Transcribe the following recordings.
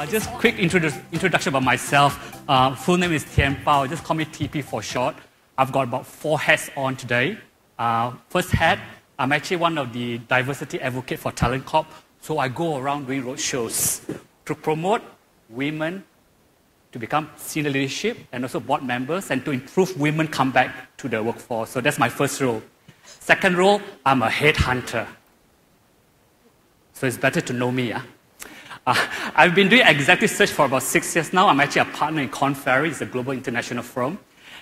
Just quick introduction about myself. Full name is Tian Pao. Just call me TP for short. I've got about 4 hats on today. First hat, I'm actually one of the diversity advocate for TalentCorp. So I go around doing road shows to promote women to become senior leadership and also board members and to improve women come back to the workforce. So that's my first role. Second role, I'm a headhunter. So it's better to know me. I've been doing executive search for about 6 years now. I'm actually a partner in Korn Ferry. It's a global international firm.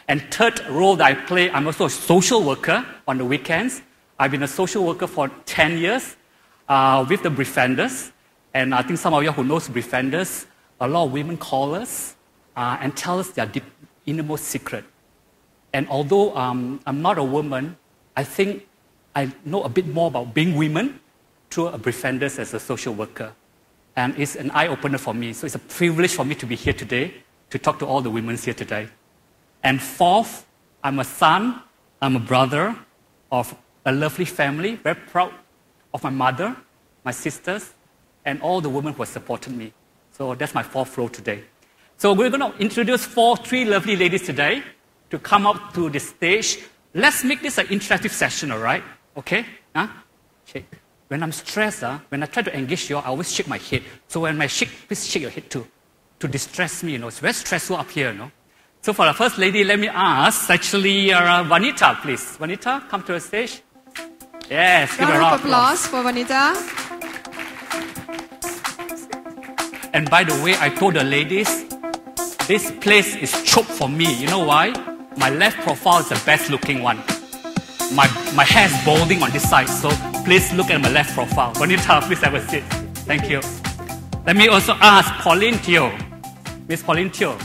And third role that I play, I'm also a social worker on the weekends. I've been a social worker for 10 years with the Befrienders. And I think some of you who knows Befrienders, a lot of women call us and tell us their deep, innermost secret. And although I'm not a woman, I think I know a bit more about being women through a Befrienders as a social worker. And it's an eye-opener for me. So it's a privilege for me to be here today, to talk to all the women here today. And fourth, I'm a son, I'm a brother of a lovely family, very proud of my mother, my sisters, and all the women who have supported me. So that's my fourth role today. So we're going to introduce three lovely ladies today to come up to the stage. Let's make this an interactive session, all right? Okay? Shake. When I'm stressed, when I try to engage you, I always shake my head. So when I shake, please shake your head too, to distress me. It's very stressful up here. So for the first lady, let me ask, actually, Vanitha, please. Vanitha, come to the stage. Yes, give a round of applause for Vanitha. And by the way, I told the ladies, this place is choked for me. You know why? My left profile is the best looking one. My hair is balding on this side, so please look at my left profile. Vanitha, please have a seat. Thank you. Let me also ask Pauline Teoh. Miss Pauline Teoh.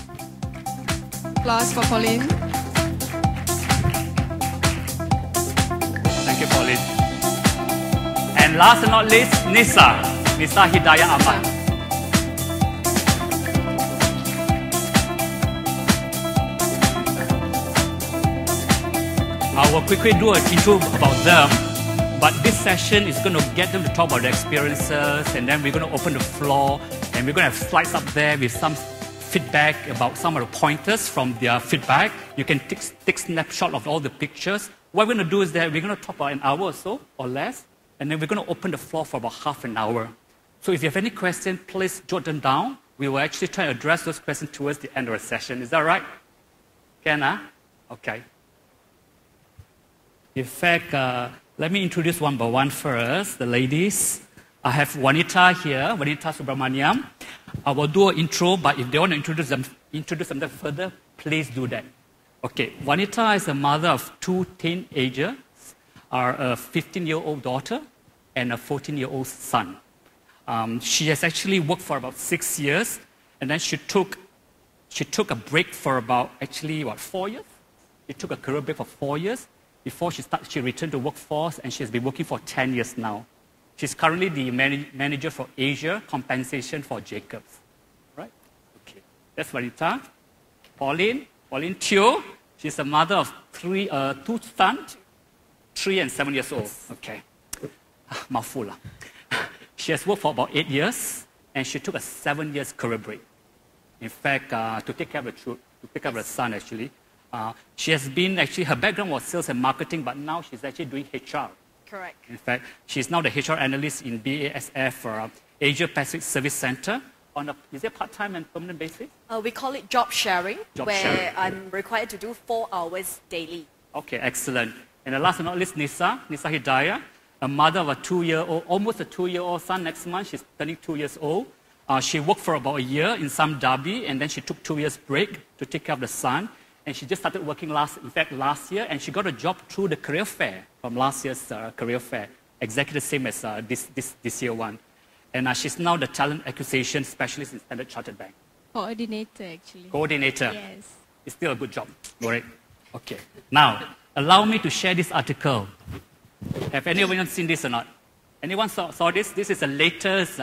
Applause for Pauline. Thank you, Pauline. And last but not least, Nisa Hidayah Ahmad. I will quickly do an intro about them, but this session is going to get them to talk about their experiences, and then we're going to open the floor, and we're going to have slides up there with some feedback about some of the pointers from their feedback. You can take snapshot of all the pictures. What we're going to do is that we're going to talk about an hour or so, or less, and then we're going to open the floor for about half an hour. So if you have any questions, please jot them down. We will actually try to address those questions towards the end of the session. Is that right? Can, Okay. In fact, let me introduce one by one first, the ladies. I have Vanitha here, Vanitha Subramaniam. I will do an intro, but if they want to introduce themselves further, please do that. Okay, Vanitha is a mother of 2 teenagers, a 15-year-old daughter and a 14-year-old son. She has actually worked for about 6 years, and then she took a break for about, 4 years? She took a career break for 4 years. Before she returned to workforce, and she has been working for 10 years now. She's currently the manager for Asia compensation for Jacobs. Right? Okay. That's Vanitha. Pauline Teoh. She's a mother of 2 sons, 3 and 7 years old. Okay. Mouthful. She has worked for about 8 years, and she took a 7 years career break. In fact, to take care of the son, actually. She has been, her background was sales and marketing, but now she's actually doing HR. Correct. In fact, she's now the HR analyst in BASF for Asia Pacific Service Center on is it part-time and permanent basis? We call it job sharing, where I'm required to do 4 hours daily. Okay, excellent. And the last but not least, Nisa Hidayah, a mother of a 2-year-old, almost a 2-year-old son next month. She's turning 2 years old. She worked for about a year in some Dhabi, and then she took 2 years break to take care of the son. And she just started working last year, and she got a job through the career fair from last year's career fair, exactly the same as this year one. And she's now the talent acquisition specialist in Standard Chartered Bank. Coordinator, actually. Coordinator. Yes. It's still a good job. Great. Okay. Now, allow me to share this article. Have anyone seen this or not? Anyone saw this? This is the latest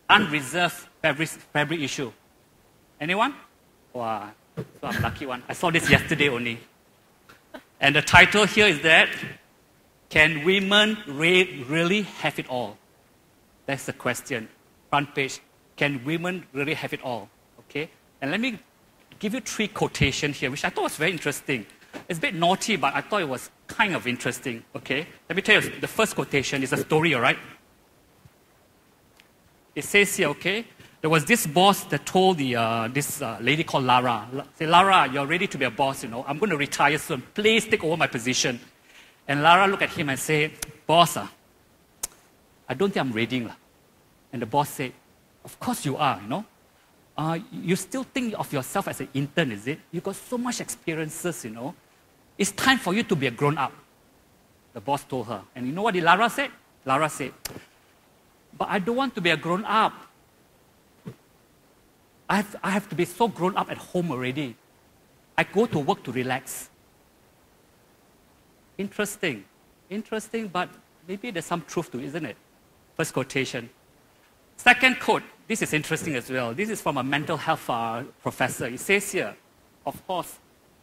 unreserved fabric issue. Anyone? Wow. So I'm lucky one. I saw this yesterday only. And the title here is that, can women really have it all? That's the question. Front page. can women really have it all? Okay? And let me give you 3 quotations here, which I thought was very interesting. It's a bit naughty, but I thought it was kind of interesting. Okay? Let me tell you, the first quotation is a story, all right? It says here, okay, there was this boss that told this lady called Lara, say, Lara, you're ready to be a boss, you know. I'm going to retire soon. Please take over my position. And Lara looked at him and said, boss, I don't think I'm ready. And the boss said, of course you are, you know. You still think of yourself as an intern, is it? You've got so much experiences, you know. It's time for you to be a grown-up. The boss told her. And you know what Lara said? Lara said, but I don't want to be a grown-up. I have to be so grown up at home already. I go to work to relax. Interesting. Interesting, but maybe there's some truth to it, isn't it? First quotation. Second quote, this is interesting as well. This is from a mental health professor. It says here, of course,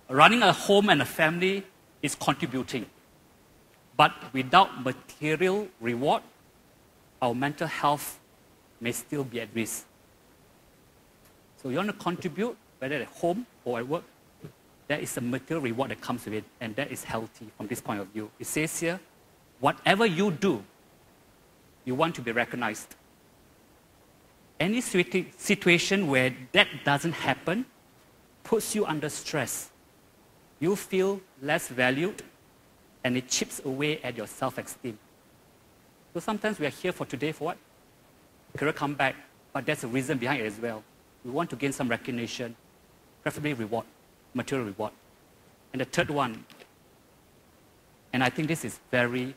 running a home and a family is contributing. But without material reward, our mental health may still be at risk. So you want to contribute, whether at home or at work, there is a material reward that comes with it, and that is healthy from this point of view. It says here, whatever you do, you want to be recognized. Any situation where that doesn't happen puts you under stress. You feel less valued, and it chips away at your self-esteem. So sometimes we are here for today for what? Career comeback, but there's a reason behind it as well. We want to gain some recognition, preferably reward, material reward. And the third one, and I think this is very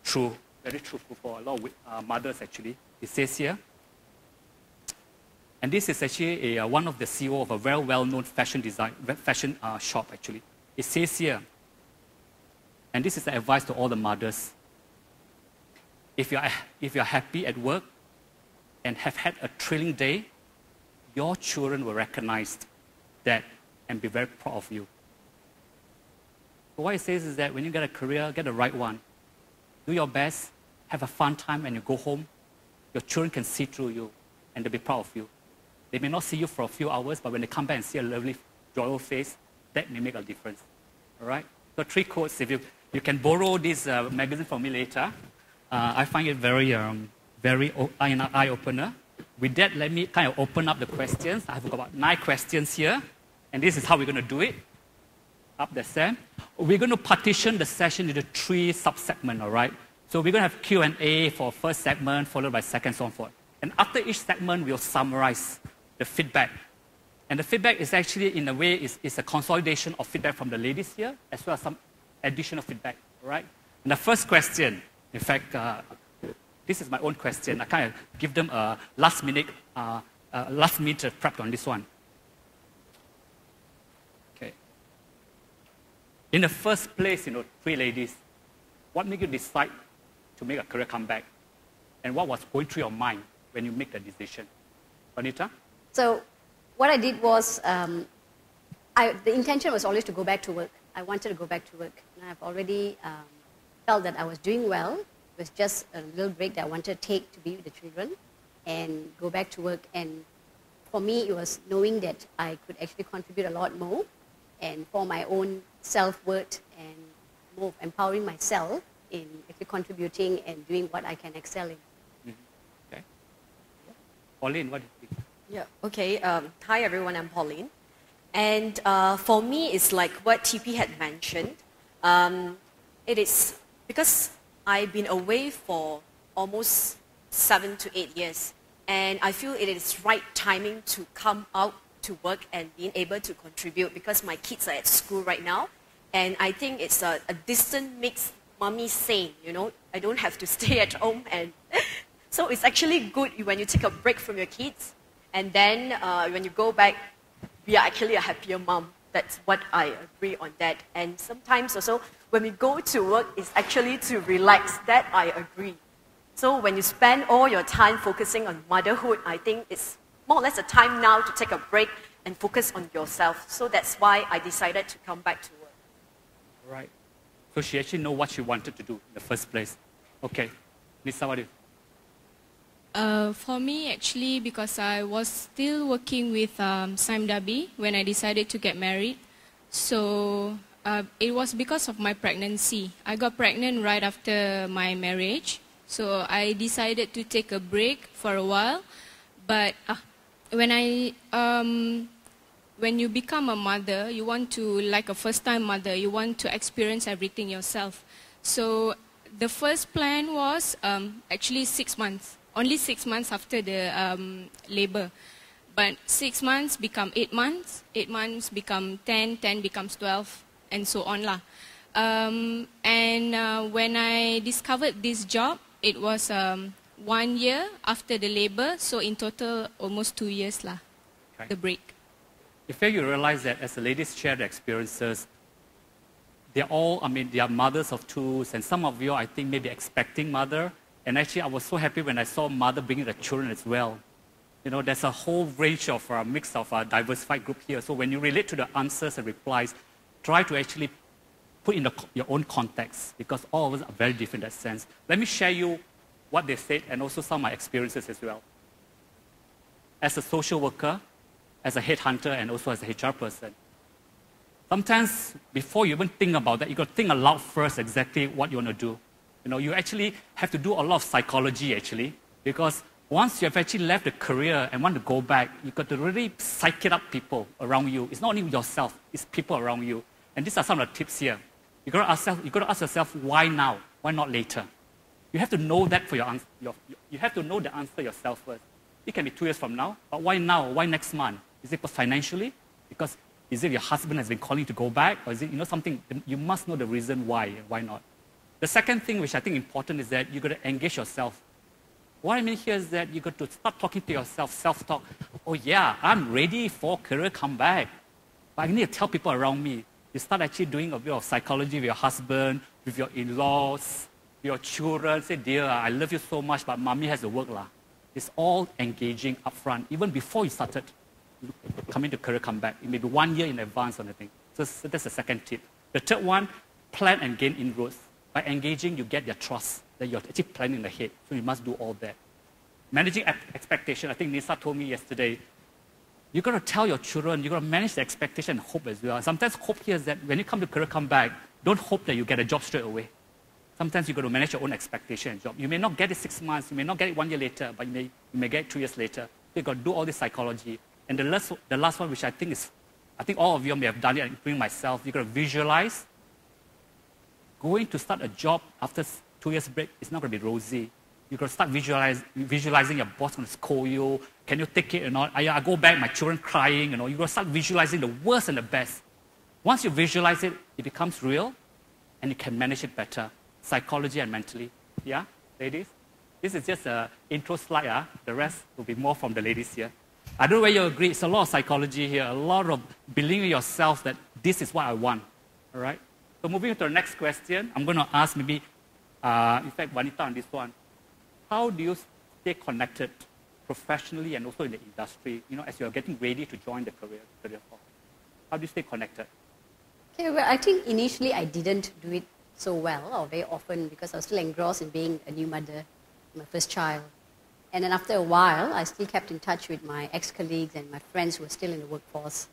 true, very truthful for a lot of mothers actually. It says here, and this is actually one of the CEO of a very well-known fashion shop actually. It says here, and this is the advice to all the mothers, if you're happy at work and have had a thrilling day, your children will recognize that and be very proud of you. So what it says is that when you get a career, get the right one. Do your best, have a fun time when you go home. Your children can see through you and they'll be proud of you. They may not see you for a few hours, but when they come back and see a lovely, joyful face, that may make a difference. All right? So 3 quotes. If you can borrow this magazine from me later. I find it very eye-opener. With that, let me kind of open up the questions. I have about 9 questions here, and this is how we're going to do it. Up the Sam. We're going to partition the session into 3 sub-segments, all right? So we're going to have Q&A for first segment, followed by second, so on forth. And after each segment, we'll summarize the feedback. And the feedback is actually, in a way, is a consolidation of feedback from the ladies here, as well as some additional feedback, all right? And the first question, in fact, this is my own question. I kind of give them a last-minute prep on this one. Okay. In the first place, 3 ladies, what made you decide to make a career comeback? And what was going through your mind when you make the decision? Vanitha? So what I did was, the intention was always to go back to work. I wanted to go back to work. And I've already felt that I was doing well. It was just a little break that I wanted to take to be with the children and go back to work. And for me, it was knowing that I could actually contribute a lot more, and for my own self-worth and more of empowering myself in actually contributing and doing what I can excel in. Mm-hmm. Okay. Pauline, what do you think? Yeah, okay. Hi everyone, I'm Pauline. And for me, it's like what TP had mentioned. It is because I've been away for almost 7 to 8 years, and I feel it is right timing to come out to work and being able to contribute, because my kids are at school right now, and I think it's a distant makes mommy sane, I don't have to stay at home, and so it's actually good when you take a break from your kids, and then when you go back, we are actually a happier mom. That's what I agree on that. And sometimes also, when we go to work, it's actually to relax. That I agree. So when you spend all your time focusing on motherhood, I think it's more or less a time now to take a break and focus on yourself. So that's why I decided to come back to work. Right. So she actually knew what she wanted to do in the first place. Okay. Nisa, what do you? For me, actually, because I was still working with Saim Dabi when I decided to get married. So it was because of my pregnancy. I got pregnant right after my marriage. So I decided to take a break for a while. But when you become a mother, you want to, like a first-time mother, you want to experience everything yourself. So the first plan was actually 6 months. Only 6 months after the labor. But 6 months become 8 months, 8 months become 10, 10 becomes 12, and so on lah. When I discovered this job, it was 1 year after the labor, so in total almost 2 years lah, okay. The break. If you realize that as the ladies share their experiences, they're all, they are mothers of twos, and some of you, I think, may be expecting mother. And actually, I was so happy when I saw mother bringing the children as well. You know, there's a whole range of mix of a diversified group here. So when you relate to the answers and replies, try to actually put in your own context, because all of us are very different in that sense. Let me share you what they said and also some of my experiences as well. As a social worker, as a headhunter, and also as a HR person, sometimes before you even think about that, you got to think aloud first exactly what you want to do. You know, you actually have to do a lot of psychology, actually, because once you have actually left the career and want to go back, you've got to really psych it up people around you. It's not only yourself, it's people around you. And these are some of the tips here. You've got to ask yourself, why now? Why not later? You have to know that for you have to know the answer yourself first. It can be 2 years from now, but why now? Why next month? Is it financially? Because is it your husband has been calling to go back? Or is it, something, you must know the reason why not. The second thing which I think is important is that you've got to engage yourself. What I mean here is that you've got to start talking to yourself, self-talk. Oh yeah, I'm ready for career comeback. But I need to tell people around me. You start actually doing a bit of psychology with your husband, with your in-laws, with your children. Say, dear, I love you so much, but mommy has to work lah. It's all engaging upfront, even before you started coming to career comeback. It may be 1 year in advance or anything. So that's the second tip. The third one, plan and gain inroads. By engaging, you get their trust that you're actually planning ahead. So you must do all that. Managing expectation. I think Nisa told me yesterday, you've got to tell your children, you've got to manage the expectation and hope as well. Sometimes hope here is that when you come to career comeback, don't hope that you get a job straight away. Sometimes you've got to manage your own expectation and job. You may not get it 6 months, you may not get it 1 year later, but you may get it 2 years later. So you've got to do all this psychology. And the last one, which I think all of you may have done it, including myself, you've got to visualize. Going to start a job after 2 years break is not going to be rosy. You've got to start visualizing your boss going to scold you. Can you take it or not? I go back, my children crying. You've got to start visualizing the worst and the best. Once you visualize it, it becomes real, and you can manage it better, psychology and mentally. Yeah, ladies? This is just an intro slide. The rest will be more from the ladies here. I don't know whether you agree. It's a lot of psychology here, a lot of believing in yourself that this is what I want. All right? So moving to the next question, I'm going to ask maybe, in fact, Vanitha on this one. How do you stay connected professionally and also in the industry, as you're getting ready to join the career force? How do you stay connected? Okay, well, I think initially I didn't do it so well or very often because I was still engrossed in being a new mother, my first child. And then after a while, I still kept in touch with my ex-colleagues and my friends who were still in the workforce.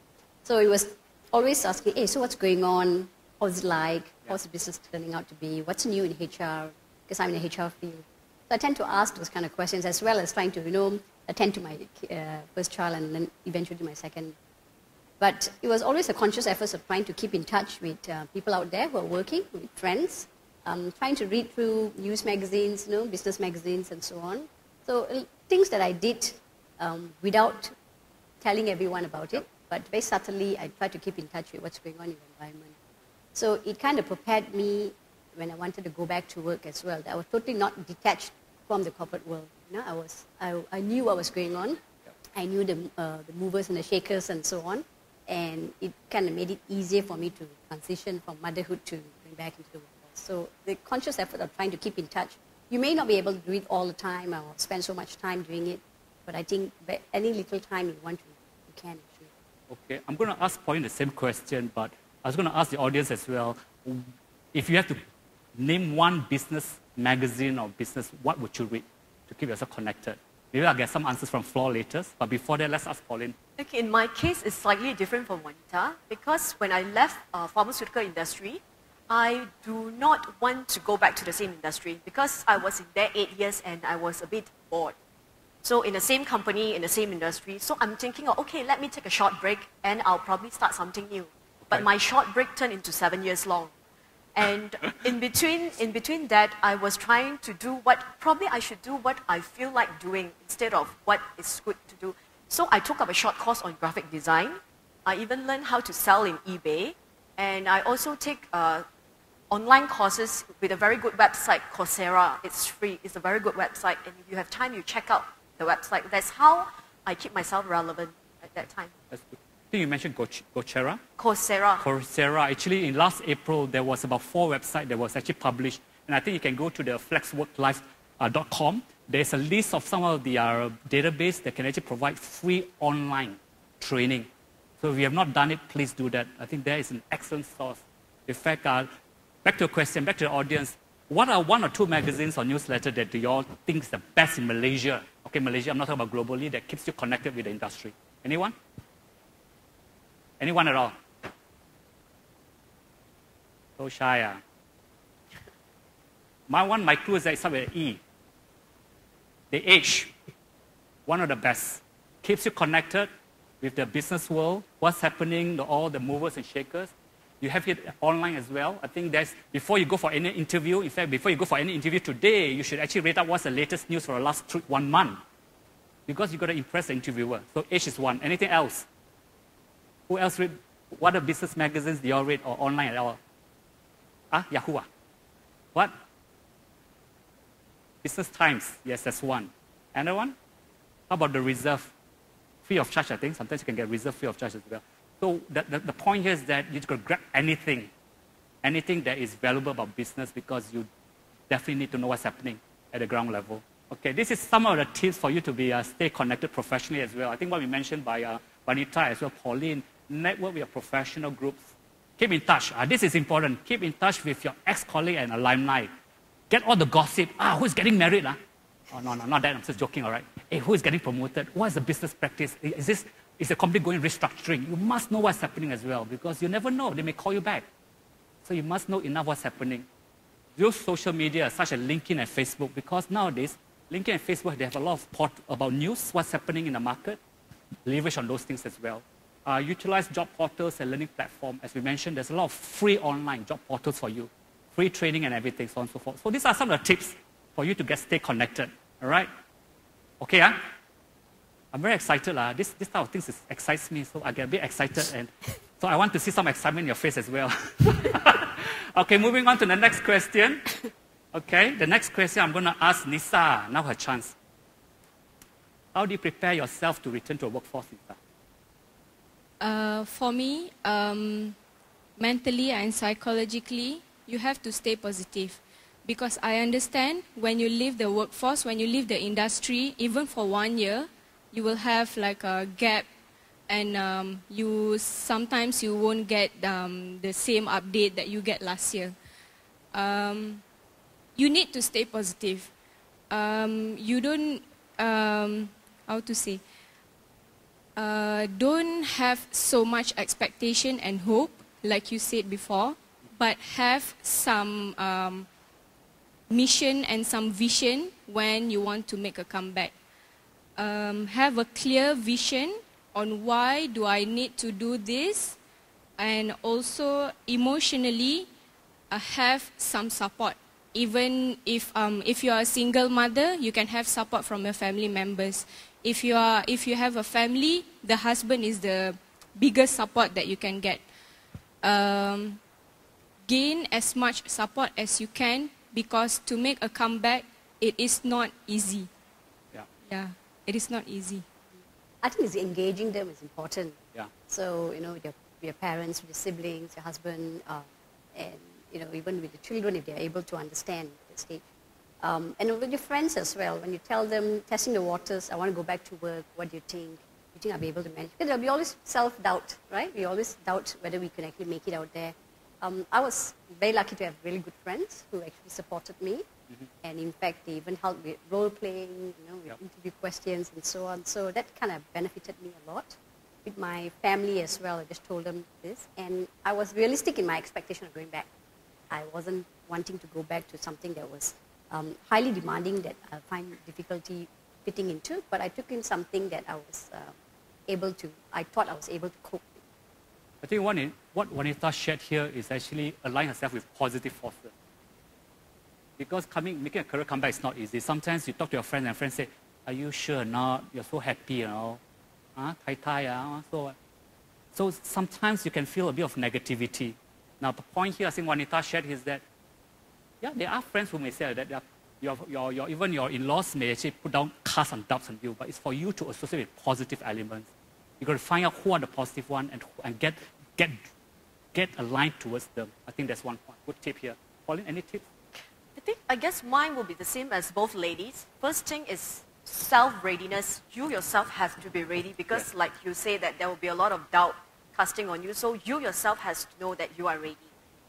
So it was always asking, hey, so what's going on? How's it like? How's the business turning out to be? What's new in HR? Because I'm in the HR field. So I tend to ask those kind of questions as well as trying to, attend to my first child and then eventually my second. But it was always a conscious effort of trying to keep in touch with people out there who are working, with friends, trying to read through news magazines, business magazines and so on. So things that I did without telling everyone about it, but very subtly I tried to keep in touch with what's going on in the environment. So it kind of prepared me when I wanted to go back to work as well. I was totally not detached from the corporate world. I knew what was going on. I knew the movers and the shakers and so on. And it kind of made it easier for me to transition from motherhood to going back into the workforce. So the conscious effort of trying to keep in touch. You may not be able to do it all the time or spend so much time doing it, but I think any little time you want to, you can actually. Okay, I'm going to ask Pauline the same question, but I was going to ask the audience as well. If you have to name one business magazine or business, what would you read to keep yourself connected? Maybe I'll get some answers from floor later. But before that, let's ask Pauline. Okay, in my case, it's slightly different from Vanitha because when I left pharmaceutical industry, I do not want to go back to the same industry because I was in there 8 years and I was a bit bored. So in the same company, in the same industry, so I'm thinking, okay, let me take a short break and I'll probably start something new. But my short break turned into 7 years long. And in between that, I was trying to do what, probably I should do what I feel like doing instead of what is good to do. So I took up a short course on graphic design. I even learned how to sell in eBay. And I also take online courses with a very good website, Coursera. It's free. It's a very good website. And if you have time, you check out the website. That's how I keep myself relevant at that time. That's good. I think you mentioned Coursera. Coursera. Coursera. Actually, in last April, there was about 4 websites that was actually published. And I think you can go to the flexworklife.com. There's a list of some of the database that can actually provide free online training. So if you have not done it, please do that. I think there is an excellent source. In fact, back to a question, back to the audience. What are 1 or 2 magazines or newsletters that you all think is the best in Malaysia? Okay, Malaysia, I'm not talking about globally, that keeps you connected with the industry. Anyone? Anyone at all? So shy. My clue is that it's somewhere E. The Age, one of the best. Keeps you connected with the business world, what's happening, all the movers and shakers. You have it online as well. I think that's, before you go for any interview, in fact, before you go for any interview today, you should actually read up what's the latest news for the last 1 month. Because you've got to impress the interviewer. So Age is one. Anything else? Who else read? What are business magazines do you all read or online at all? Yahoo. What? Business Times. Yes, that's one. Another one? How about the Reserve? Free of charge, I think. Sometimes you can get Reserve free of charge as well. So the point here is that you can grab anything that is valuable about business because you definitely need to know what's happening at the ground level. Okay, this is some of the tips for you to stay connected professionally as well. I think what we mentioned by Vanitha as well, Pauline, network with your professional groups. Keep in touch. This is important. Keep in touch with your ex-colleague and alumni. Get all the gossip. Who's getting married? Oh, no, not that. I'm just joking, all right. Hey, who is getting promoted? What is the business practice? Is the company going restructuring? You must know what's happening as well because you never know. They may call you back. So you must know enough what's happening. Use social media such as LinkedIn and Facebook because nowadays, LinkedIn and Facebook, they have a lot of about news, what's happening in the market. Leverage on those things as well. Utilize job portals and learning platforms. As we mentioned, there's a lot of free online job portals for you. Free training and everything, so on and so forth. So these are some of the tips for you to stay connected. All right? Okay, I'm very excited. This type of things excites me, so I get a bit excited. And so I want to see some excitement in your face as well. Okay, moving on to the next question. Okay, the next question I'm going to ask Nisa. Now her chance. How do you prepare yourself to return to a workforce, Nisa? For me, mentally and psychologically, you have to stay positive. Because I understand when you leave the workforce, when you leave the industry, even for 1 year, you will have like a gap and sometimes you won't get the same update that you get last year. You need to stay positive. You don't, how to say, don't have so much expectation and hope, like you said before, but have some mission and some vision when you want to make a comeback. Have a clear vision on why do I need to do this, and also emotionally have some support. Even if you are a single mother, you can have support from your family members. If you have a family, the husband is the biggest support that you can get. Gain as much support as you can, because to make a comeback, it is not easy. Yeah, it is not easy. I think engaging them is important. Yeah. So, with your parents, with your siblings, your husband, and, even with the children, if they're able to understand the stage. And with your friends as well, when you tell them, testing the waters, I want to go back to work, what do you think? Do you think I'll be able to manage? Because there'll be always self-doubt, right? We always doubt whether we can actually make it out there. I was very lucky to have really good friends who actually supported me. And in fact, they even helped with role playing, with interview questions and so on. So that kind of benefited me a lot. With my family as well, I just told them this. And I was realistic in my expectation of going back. I wasn't wanting to go back to something that was highly demanding that I find difficulty fitting into, but I took in something that I was I thought I was able to cope with. I think what Vanitha shared here is actually align herself with positive forces. Because making a career comeback is not easy. Sometimes you talk to your friends and friends say, are you sure or not? You're so happy, So sometimes you can feel a bit of negativity. Now, the point here I think Vanitha shared is that, yeah, there are friends who may say that even your in-laws may actually put down cast and doubts on you, but it's for you to associate with positive elements. You've got to find out who are the positive ones and get aligned towards them. I think that's one point. Good tip here. Pauline, any tips? I guess mine will be the same as both ladies. First thing is self-readiness. You yourself have to be ready because like you say that there will be a lot of doubt casting on you. So you yourself has to know that you are ready.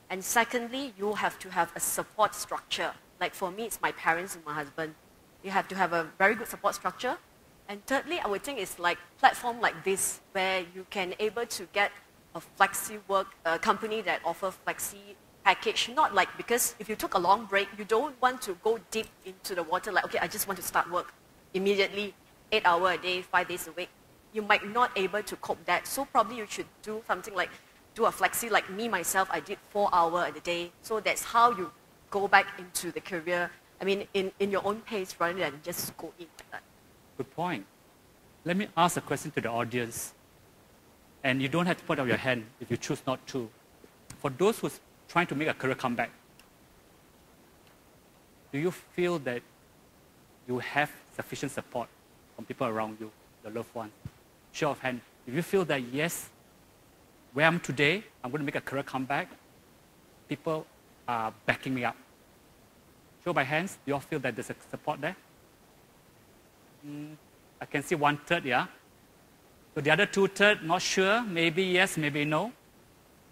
And secondly, you have to have a support structure. Like for me, it's my parents and my husband. You have to have a very good support structure. And thirdly, I would think it's like platform like this where you can able to get a flexi work, a company that offer flexi package. Not like because if you took a long break, you don't want to go deep into the water like, okay, I just want to start work immediately, 8 hours a day, 5 days a week. You might not able to cope that. So probably you should do something like do a flexi like me, myself, I did 4 hours a day. So that's how you go back into the career, I mean, in your own pace rather than just go in like that. Good point. Let me ask a question to the audience. And you don't have to put up your hand if you choose not to. For those who's trying to make a career comeback, do you feel that you have sufficient support from people around you, your loved ones? Show of hand. If you feel that, yes, where I'm today, I'm going to make a career comeback, people are backing me up. Show by hands, do you all feel that there's a support there? I can see 1/3, yeah? So the other 2/3, not sure, maybe yes, maybe no.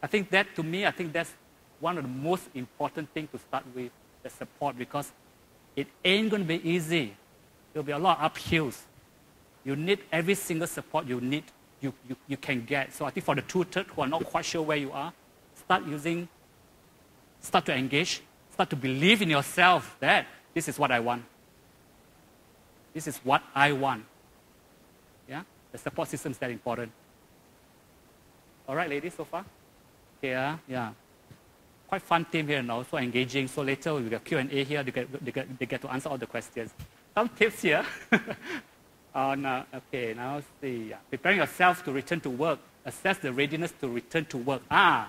I think that, to me, I think that's one of the most important things to start with, the support, because it ain't going to be easy. There'll be a lot of uphills. You need every single support you can get. So I think for the 2/3 who are not quite sure where you are, start to engage, start to believe in yourself that this is what I want. This is what I want. Yeah? The support system is that important. All right, ladies, so far? Okay, yeah. Quite fun team here now, so engaging. So later we got Q&A here, they get to answer all the questions. Some tips here. Okay, now see. Preparing yourself to return to work. Assess the readiness to return to work. How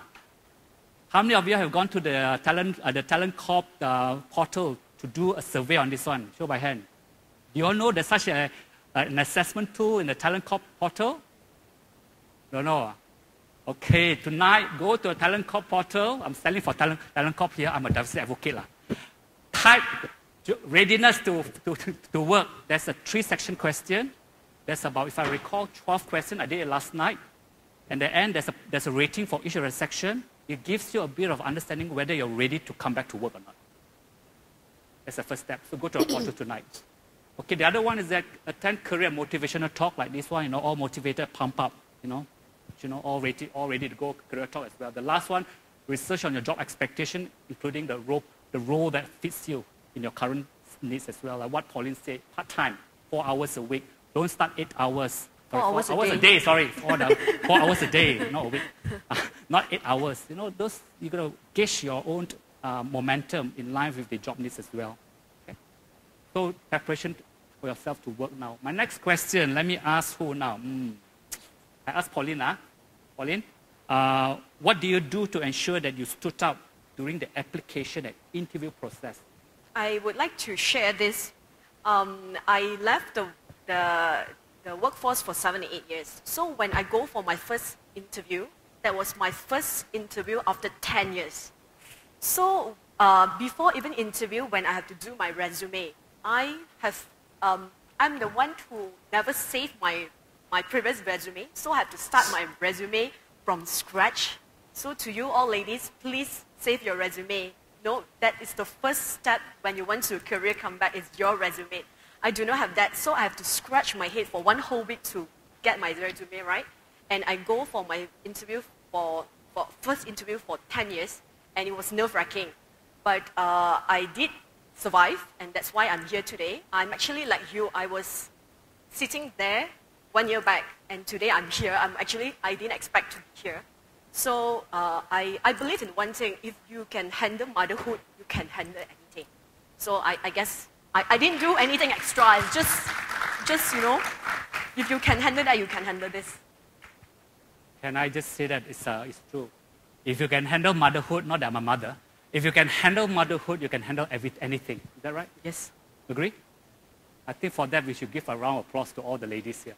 many of you have gone to the TalentCorp portal to do a survey on this one? Show by hand. Do you all know there's such an assessment tool in the TalentCorp portal? Don't know. Okay, tonight, go to a TalentCorp portal. I'm selling for TalentCorp here. I'm a diversity advocate. Type readiness to work. There's a 3-section question. There's about, if I recall, 12 questions. I did it last night. And at the end, there's a rating for each of the section. It gives you a bit of understanding whether you're ready to come back to work or not. That's the first step. So go to a portal tonight. Okay, the other one is that attend career motivational talk like this one, all motivated, pump up, all ready to go career talk as well. The last one, research on your job expectation, including the role that fits you in your current needs as well. Like what Pauline said, part-time, 4 hours a week. Don't start 8 hours. 4 hours a day, sorry. 4 hours a day, not a week. Not 8 hours. Those, you're going to gauge your own momentum in line with the job needs as well. Okay? So preparation for yourself to work now. My next question, let me ask who now? I asked Pauline. Pauline, what do you do to ensure that you stood out during the application and interview process? I would like to share this. I left the workforce for 7 to 8 years. So when I go for my first interview, that was my first interview after 10 years. So before even interview, when I have to do my resume, I'm the one who never saved my previous resume, so I have to start my resume from scratch. So to you all ladies, please save your resume. no, that is the first step when you want to career comeback is your resume. I do not have that, so I have to scratch my head for 1 whole week to get my resume right. And I go for my interview for first interview for 10 years, and it was nerve-wracking. But I did survive, and that's why I'm here today. I'm actually like you, I was sitting there 1 year back, and today I'm here. I didn't expect to be here. So I believe in one thing, if you can handle motherhood, you can handle anything. So I guess I didn't do anything extra. It's just, you know, if you can handle that, you can handle this. Can I just say that it's true? If you can handle motherhood, not that I'm a mother, if you can handle motherhood, you can handle anything. Is that right? Yes. Agree? I think for that, we should give a round of applause to all the ladies here.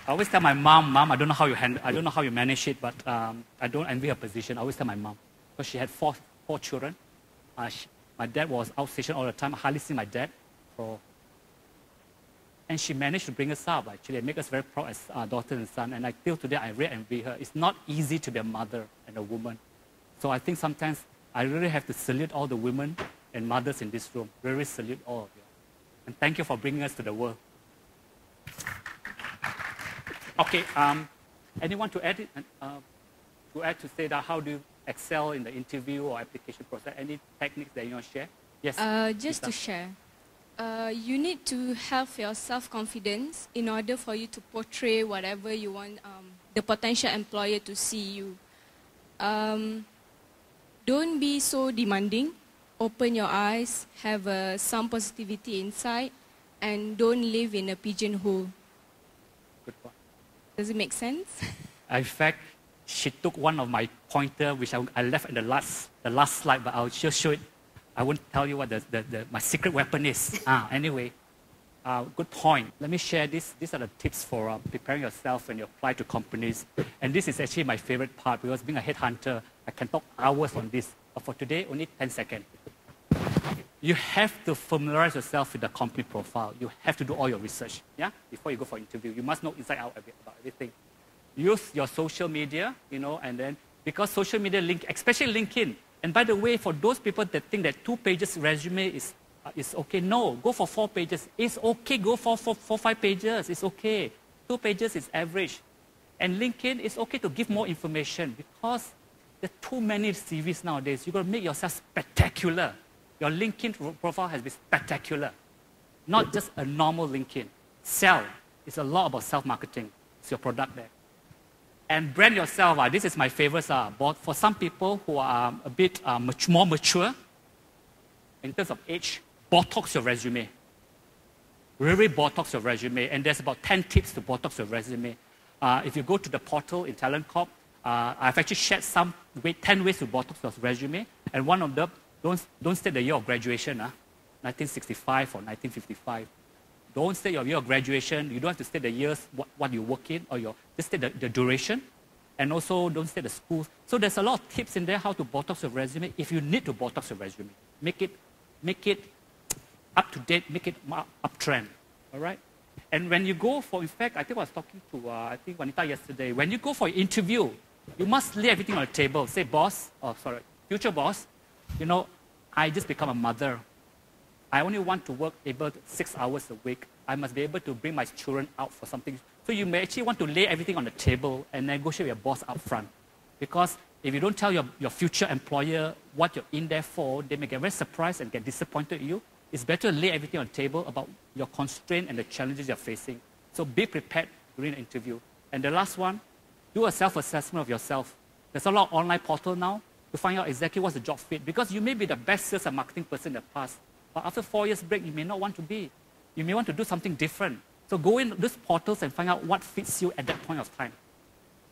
I always tell my mom, I don't know how you manage it, but I don't envy her position. I always tell my mom, because she had four children. My dad was outstation all the time. I hardly see my dad. And she managed to bring us up, actually, and make us very proud as daughter and son. And till today, I really envy her. It's not easy to be a mother and a woman. So I think sometimes I really have to salute all the women and mothers in this room. Really salute all of you. And thank you for bringing us to the world. Okay, anyone to add to say that how do you excel in the interview or application process? Any techniques that you want to share? Yes. Just to share. You need to have your self-confidence in order for you to portray whatever you want the potential employer to see you. Don't be so demanding. Open your eyes, have some positivity inside, and don't live in a pigeonhole. Good point. Does it make sense? In fact, she took one of my pointer, which I left in the last slide, but I'll just show it. I won't tell you what my secret weapon is. Anyway, good point. Let me share this. These are the tips for preparing yourself when you apply to companies. And this is actually my favorite part, because being a headhunter, I can talk hours on this. But for today, only 10 seconds. You have to familiarize yourself with the company profile. You have to do all your research, yeah, before you go for interview. You must know inside out about everything. Use your social media, you know, and then, because social media link, especially LinkedIn. And by the way, for those people that think that 2 pages resume is okay, no, go for 4 pages. It's okay, go for 5 pages. It's okay. 2 pages is average. And LinkedIn, it's okay to give more information, because there are too many CVs nowadays. You've got to make yourself spectacular. Your LinkedIn profile has to be spectacular, not just a normal LinkedIn. Sell. It's a lot about self-marketing. It's your product there. And brand yourself. This is my favorite. For some people who are a bit more mature, in terms of age, Botox your resume. Really Botox your resume. And there's about 10 tips to Botox your resume. If you go to the portal in TalentCorp, I've actually shared 10 ways to Botox your resume. And one of them, don't state the year of graduation, 1965 or 1955. Don't state your year of graduation. You don't have to state the years, what you work in, or just state the duration. And also, don't state the school. So there's a lot of tips in there how to Botox your resume. If you need to Botox your resume, make it up to date, make it uptrend, all right? And when you go for, in fact, I think I was talking to, Vanitha yesterday. When you go for an interview, you must lay everything on the table. Say, future boss, you know, I just become a mother. I only want to work 6 hours a week. I must be able to bring my children out for something. So you may actually want to lay everything on the table and negotiate with your boss up front. Because if you don't tell your future employer what you're in there for, they may get very surprised and get disappointed in you. It's better to lay everything on the table about your constraint and the challenges you're facing. So be prepared during the interview. And the last one, do a self-assessment of yourself. There's a lot of online portal now to find out exactly what's the job fit. Because you may be the best sales and marketing person in the past, but after 4 years break, you may not want to be. You may want to do something different. So go in these portals and find out what fits you at that point of time.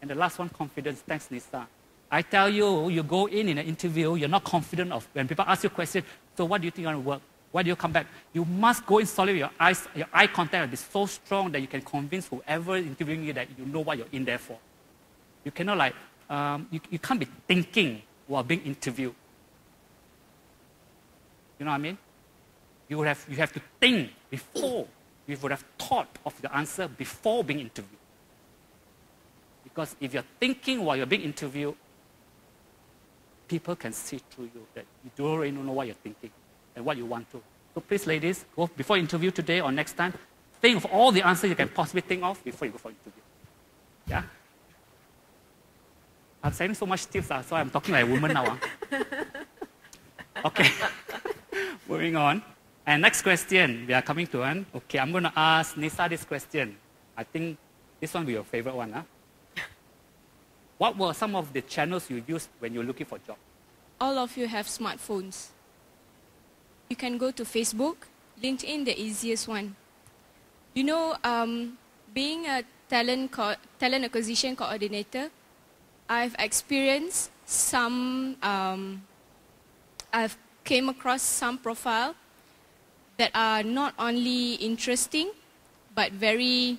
And the last one, confidence. Thanks, Nisa. I tell you, you go in an interview, you're not confident of, when people ask you a question, so what do you think you want to work? Why do you come back? You must go in solid with your eyes. Your eye contact will be so strong that you can convince whoever is interviewing you that you know what you're in there for. You cannot you can't be thinking while being interviewed. You know what I mean? You have to think before. You would have thought of the answer before being interviewed. Because if you're thinking while you're being interviewed, people can see through you, that you don't really know what you're thinking and what you want to. So please, ladies, go before interview today or next time, think of all the answers you can possibly think of before you go for interview. Yeah? I'm saying so much tips, so I'm talking like a woman now. Okay, moving on. And next question, we are coming to one. Okay, I'm going to ask Nisa this question. I think this one will be your favorite one. Huh? What were some of the channels you used when you're looking for a job? All of you have smartphones. You can go to Facebook, LinkedIn, the easiest one. You know, being a talent acquisition coordinator, I've experienced some, I've came across some profile that are not only interesting, but very,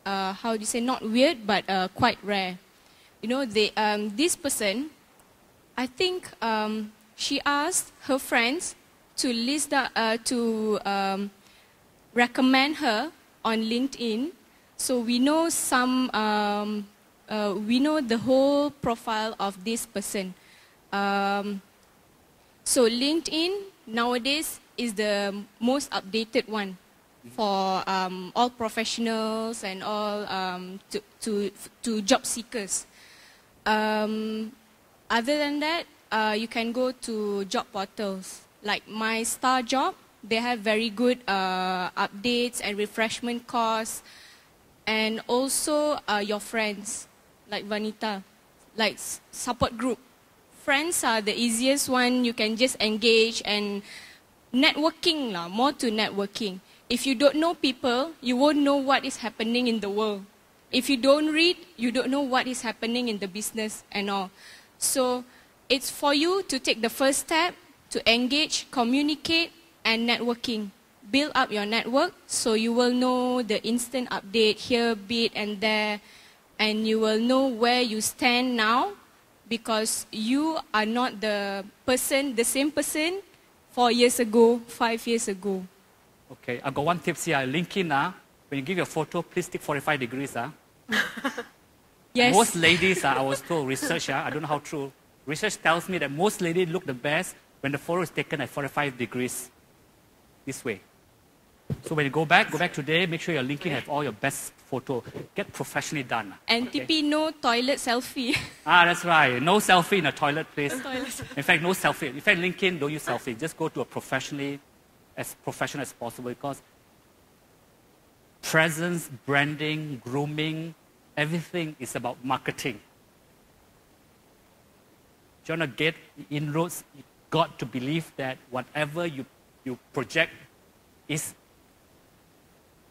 how do you say, not weird, but quite rare. You know, they, this person, I think she asked her friends to list the, recommend her on LinkedIn, so we know some, we know the whole profile of this person. So LinkedIn nowadays is the most updated one for all professionals and all to job seekers. Other than that, you can go to job portals like My Star Job. They have very good updates and refreshment course, and also your friends like Vanitha, like support group. Friends are the easiest one. You can just engage and networking lah, more to networking. If you don't know people, you won't know what is happening in the world. If you don't read, you don't know what is happening in the business and all. So it's for you to take the first step to engage, communicate, and networking. Build up your network so you will know the instant update here, bit, and there, and you will know where you stand now, because you are not the person, the same person 4 years ago, 5 years ago. Okay, I've got one tip here. LinkedIn, when you give your photo, please take 45 degrees. Yes. Most ladies, I was told, research, I don't know how true. Research tells me that most ladies look the best when the photo is taken at 45 degrees. This way. So when you go back today, make sure your LinkedIn have all your best photo. Get professionally done. And okay? TP, no toilet selfie. That's right. No selfie in a toilet, please. No toilet. In fact, no selfie. In fact, LinkedIn, don't use selfie. Just go to a professional as possible, because presence, branding, grooming, everything is about marketing. If you want to get inroads, you've got to believe that whatever you project is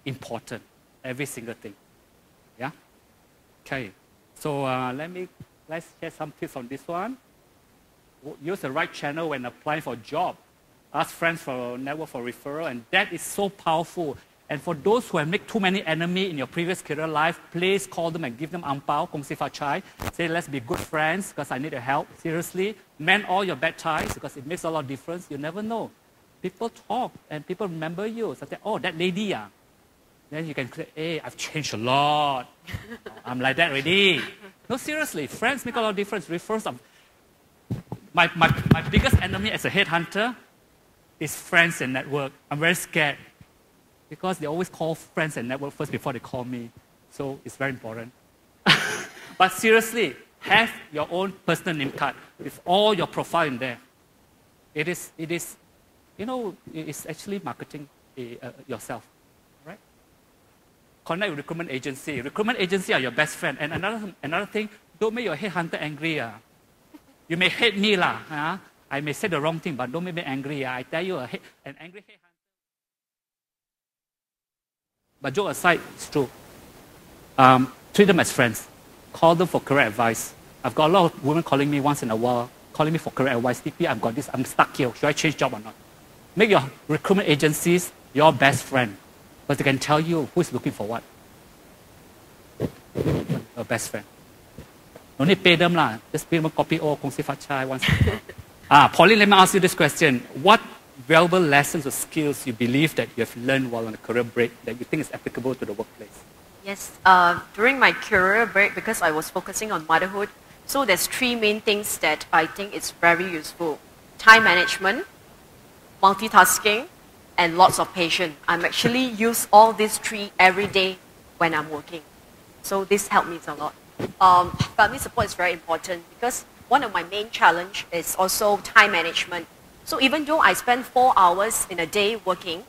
important, every single thing. Yeah? Okay. So let's share some tips on this one. Use the right channel when applying for a job. Ask friends for a network for referral, and that is so powerful. And for those who have made too many enemies in your previous career life, please call them and give them ang pao, kong si fa chai. Say, let's be good friends because I need your help. Seriously, mend all your bad ties because it makes a lot of difference. You never know. People talk and people remember you. So they, oh, that lady, Then you can say, hey, I've changed a lot. I'm like that already. No, seriously, friends make a lot of difference. My biggest enemy as a headhunter is friends and network. I'm very scared because they always call friends and network first before they call me. So it's very important. But seriously, have your own personal name card with all your profile in there. It is, you know, it's actually marketing yourself, right? Connect with recruitment agency. Recruitment agency are your best friend. And another thing, don't make your headhunter angry. You may hate me, I may say the wrong thing, but don't make me angry. I tell you, an angry headhunter. But joke aside, it's true. Treat them as friends. Call them for career advice. I've got a lot of women calling me once in a while, calling me for career advice. TP, I've got this, I'm stuck here. Should I change job or not? Make your recruitment agencies your best friend, because they can tell you who's looking for what. Your best friend. No need pay them lah. Just pay them copy or kong si fa chai once in a while. Pauline, let me ask you this question. What valuable lessons or skills you believe that you have learned while on a career break that you think is applicable to the workplace? Yes, during my career break, because I was focusing on motherhood, So there's three main things that I think is very useful. Time management, multitasking, and lots of patience. I'm actually use all these three every day when I'm working. So this helped me a lot. Family support is very important because one of my main challenge is also time management. So even though I spend 4 hours in a day working,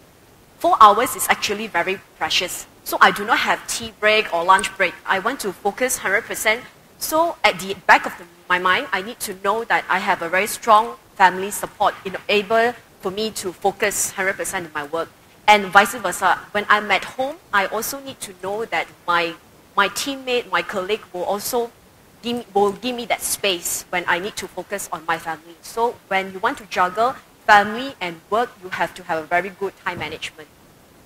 4 hours is actually very precious. So I do not have tea break or lunch break. I want to focus 100%. So at the back of my mind, I need to know that I have a very strong family support, able for me to focus 100% in my work. And vice versa. When I'm at home, I also need to know that my teammate, my colleague will also give me that space when I need to focus on my family. So when you want to juggle family and work, you have to have a very good time management.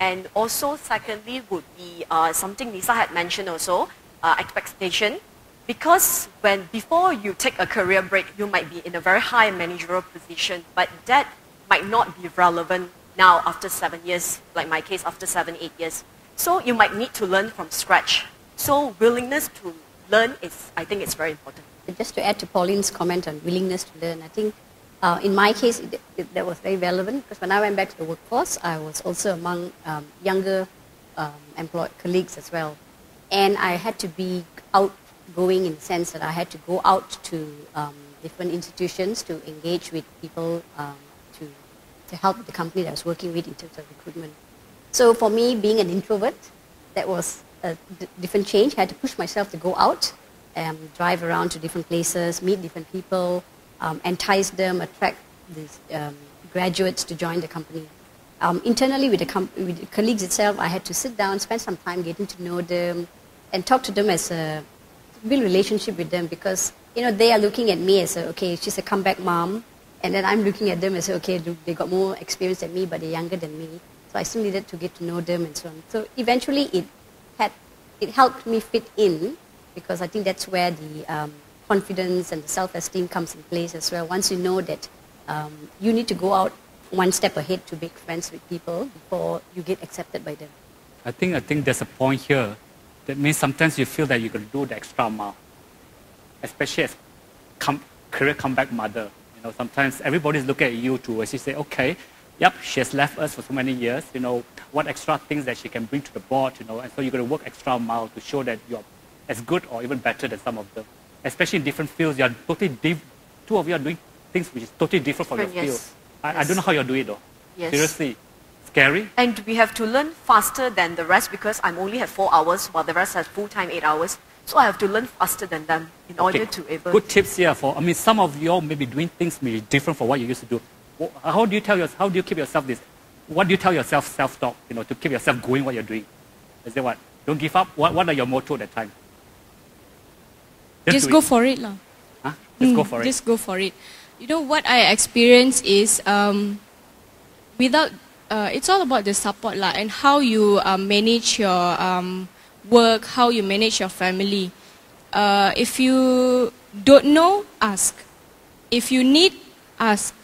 And also, secondly, would be something Nisa had mentioned also, expectation. Because before you take a career break, you might be in a very high managerial position, but that might not be relevant now after 7 years, like my case, after 7, 8 years. So you might need to learn from scratch. So willingness to learn I think it's very important. Just to add to Pauline's comment on willingness to learn, I think in my case, that was very relevant because when I went back to the workforce, I was also among younger colleagues as well. And I had to be outgoing in the sense that I had to go out to different institutions to engage with people to help the company that I was working with in terms of recruitment. So for me, being an introvert, that was a different change. I had to push myself to go out, drive around to different places, meet different people, entice them, attract these graduates to join the company. Internally with the colleagues itself, I had to sit down, spend some time getting to know them, and talk to them build relationship with them because they are looking at me as okay, she's a comeback mom, and then I'm looking at them as okay, they got more experience than me, but they're younger than me. So I still needed to get to know them and so on. So eventually it helped me fit in because I think that's where the confidence and the self-esteem comes in place as well. Once you know that you need to go out one step ahead to make friends with people before you get accepted by them. I think there's a point here that means sometimes you feel that you can do the extra mile, especially as career comeback mother. Sometimes everybody's looking at you to actually say, okay, yep, she has left us for so many years. What extra things that she can bring to the board. And so you're going to work extra mile to show that you're as good or even better than some of them. Especially in different fields, you are totally two of you are doing things which is totally different from your field. I don't know how you're doing it though. Yes. Seriously, scary. And we have to learn faster than the rest because I only have 4 hours while the rest has full-time 8 hours. So I have to learn faster than them in order to able. Good tips here some of you all may be doing things maybe different from what you used to do. How do you keep yourself this? What do you tell yourself self-talk, to keep yourself going what you're doing? Is that what? Don't give up? What are your motto at that time? Just go for it lah. Huh? Just go for it. Just go for it. What I experience is it's all about the support lah and how you manage your work, how you manage your family. If you don't know, ask. If you need, ask.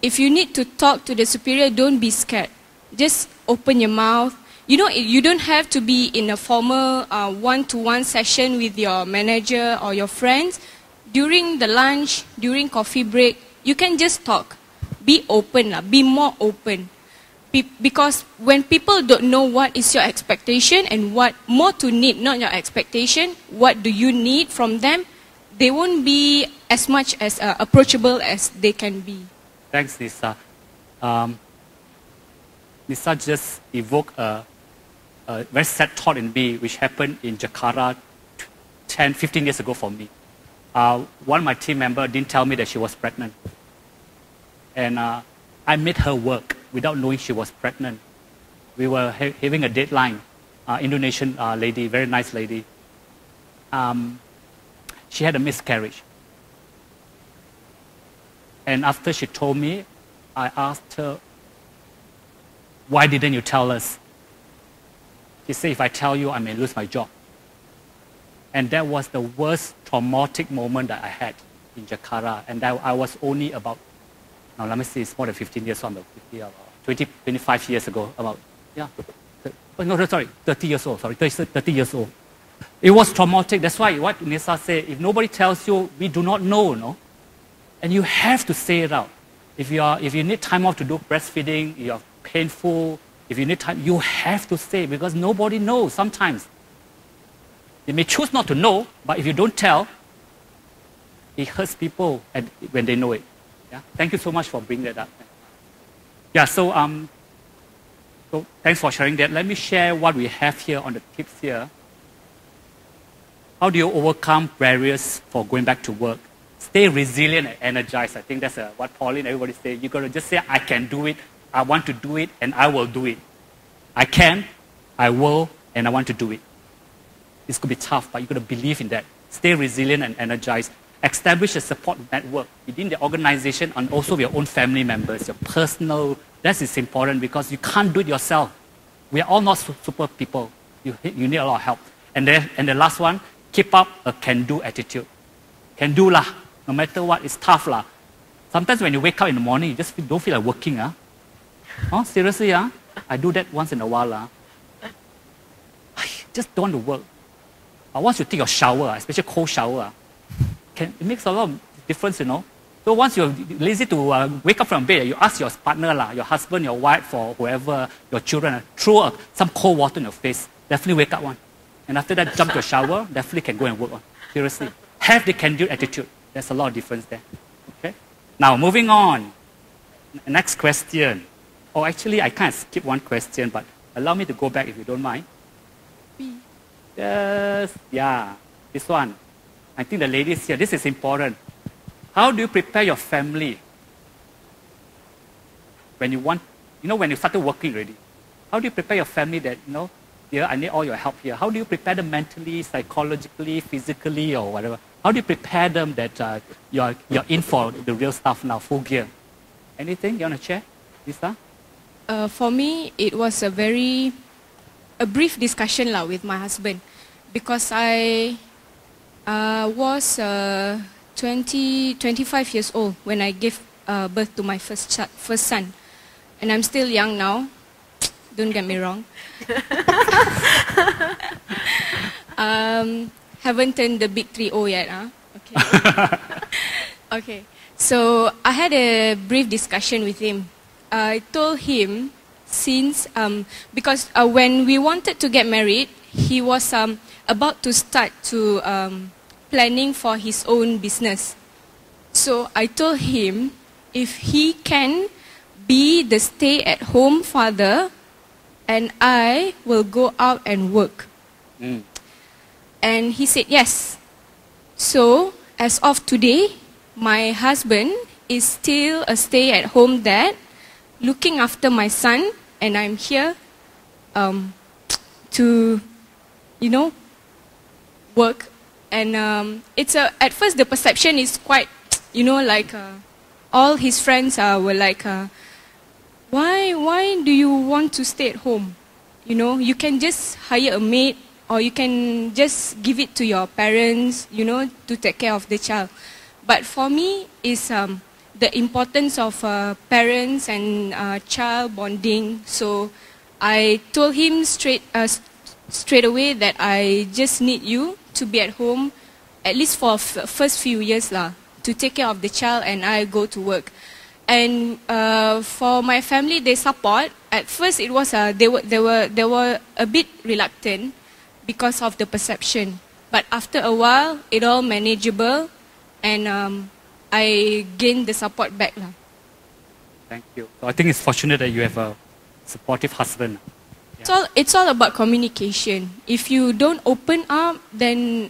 If you need to talk to the superior, don't be scared. Just open your mouth. You don't have to be in a formal one-to-one session with your manager or your friends. During the lunch, during coffee break, you can just talk. Be open, be more open. Because when people don't know what is your expectation and what more to need, not your expectation, what do you need from them, they won't be as much as approachable as they can be. Thanks, Nisa. Nisa just evoked a very sad thought in me, which happened in Jakarta 10, 15 years ago for me. One of my team members didn't tell me that she was pregnant. And I made her work without knowing she was pregnant. We were having a deadline, Indonesian lady, very nice lady. She had a miscarriage. And after she told me, I asked her, why didn't you tell us? She said, if I tell you, I may lose my job. And that was the worst traumatic moment that I had in Jakarta. And I was only about, now let me see, it's more than 15 years old, 20, 25 years ago, 30 years old, sorry, 30 years old. It was traumatic. That's why what Nisa said, if nobody tells you, we do not know, no? And you have to say it out. If you need time off to do breastfeeding, you're painful, if you need time, you have to say, because nobody knows sometimes. They may choose not to know, but if you don't tell, it hurts people when they know it. Yeah? Thank you so much for bringing that up. Yeah, so thanks for sharing that. Let me share what we have here on the tips here. How do you overcome barriers for going back to work? Stay resilient and energized. I think that's what Pauline, everybody say. You got to just say, I can do it, I want to do it, and I will do it. I can, I will, and I want to do it. This could be tough, but you got to believe in that. Stay resilient and energized. Establish a support network within the organization and also your own family members, your personal. That is important because you can't do it yourself. We are all not super people. You need a lot of help. And the last one, keep up a can-do attitude. Can do lah. No matter what, it's tough lah. Sometimes when you wake up in the morning, you just don't feel like working. Oh, seriously, I do that once in a while. I just don't want to work. But once you take your shower, especially cold shower, it makes a lot of difference, you know. So once you're lazy to wake up from bed, you ask your partner, your husband, your wife, or whoever, your children, throw some cold water in your face. Definitely wake up one. And after that, jump to a shower, definitely can go and work on. Seriously. Have the can-do attitude. There's a lot of difference there. Okay? Now, moving on. Next question. Oh, actually, I can't skip one question, but allow me to go back if you don't mind. Yes, yeah, this one. I think the ladies here, this is important. How do you prepare your family when you want, when you started working already? How do you prepare your family that, dear, I need all your help here? How do you prepare them mentally, psychologically, physically, or whatever? How do you prepare them that you're in for the real stuff now, full gear? Anything you want to share, Lisa? For me, it was a brief discussion with my husband, because I was 25 years old when I gave birth to my first son, and I'm still young now. Don't get me wrong. Haven't turned the big 3-0 yet, Okay. Okay. So I had a brief discussion with him. I told him because when we wanted to get married, he was about to start to planning for his own business. So I told him if he can be the stay-at-home father, and I will go out and work. And he said yes. So as of today, my husband is still a stay-at-home dad, looking after my son, and I'm here to, work. And at first the perception is quite, all his friends were like, why do you want to stay at home? You can just hire a maid, or you can just give it to your parents, to take care of the child. But for me, it's the importance of parents and child bonding. So I told him straight away that I just need you to be at home, at least for first few years to take care of the child, and I go to work. And for my family, they support. At first, it was they were a bit reluctant because of the perception. But after a while, it all manageable, and I gained the support back. Thank you. So I think it's fortunate that you have a supportive husband. Yeah. It's all about communication. If you don't open up, then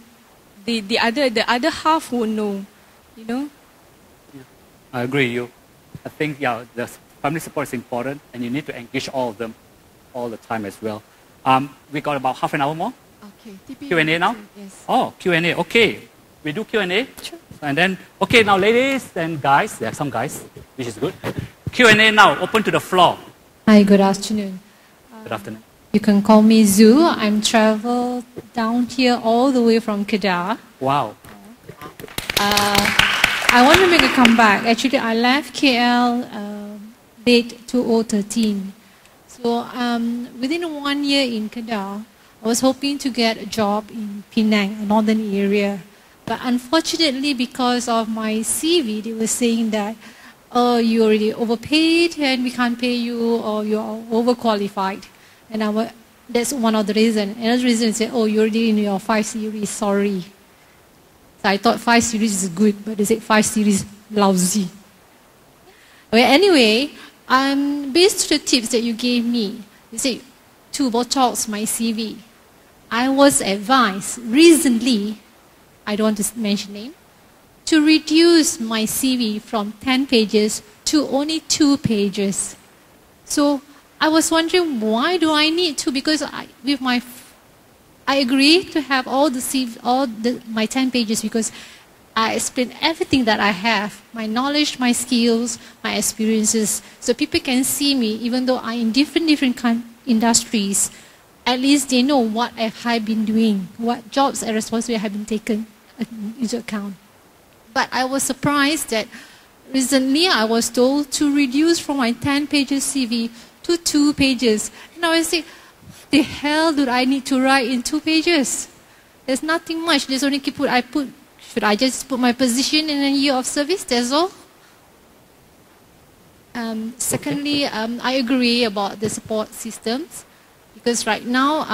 the other half won't know. Yeah, I agree with you. I think the family support is important, and you need to engage all of them all the time as well. We got about half an hour more. Okay. Q&A now? Yes. Oh, Q&A. Okay. We do Q&A. Sure. And then, okay, now ladies and guys, there are some guys, which is good. Q&A now, open to the floor. Hi, good afternoon. Good afternoon. You can call me Zoo. I'm traveled down here all the way from Kedah. Wow. I want to make a comeback. Actually, I left KL late 2013. So within 1 year in Kedah, I was hoping to get a job in Penang, a northern area. But unfortunately, because of my CV, they were saying that, oh, you're already overpaid and we can't pay you, or you're overqualified. And that's one of the reasons. Another reason is that, oh, you're already in your 5 series, sorry. So I thought 5 series is good, but they said 5 series lousy. Well, anyway, based on the tips that you gave me, you said to Botox my CV. I was advised recently, I don't want to mention name, to reduce my CV from 10 pages to only 2 pages. So I was wondering, why do I need to? Because I agree to have all my 10 pages because I explain everything that I have, my knowledge, my skills, my experiences, so people can see me, even though I'm in different industries. At least they know what I have been doing, what jobs and responsibilities have been taken into account. But I was surprised that recently I was told to reduce from my 10 pages CV to 2 pages. And I was saying, what the hell do I need to write in 2 pages? There's nothing much. There's only should I just put my position in a year of service? That's all. Secondly, I agree about the support systems because right now,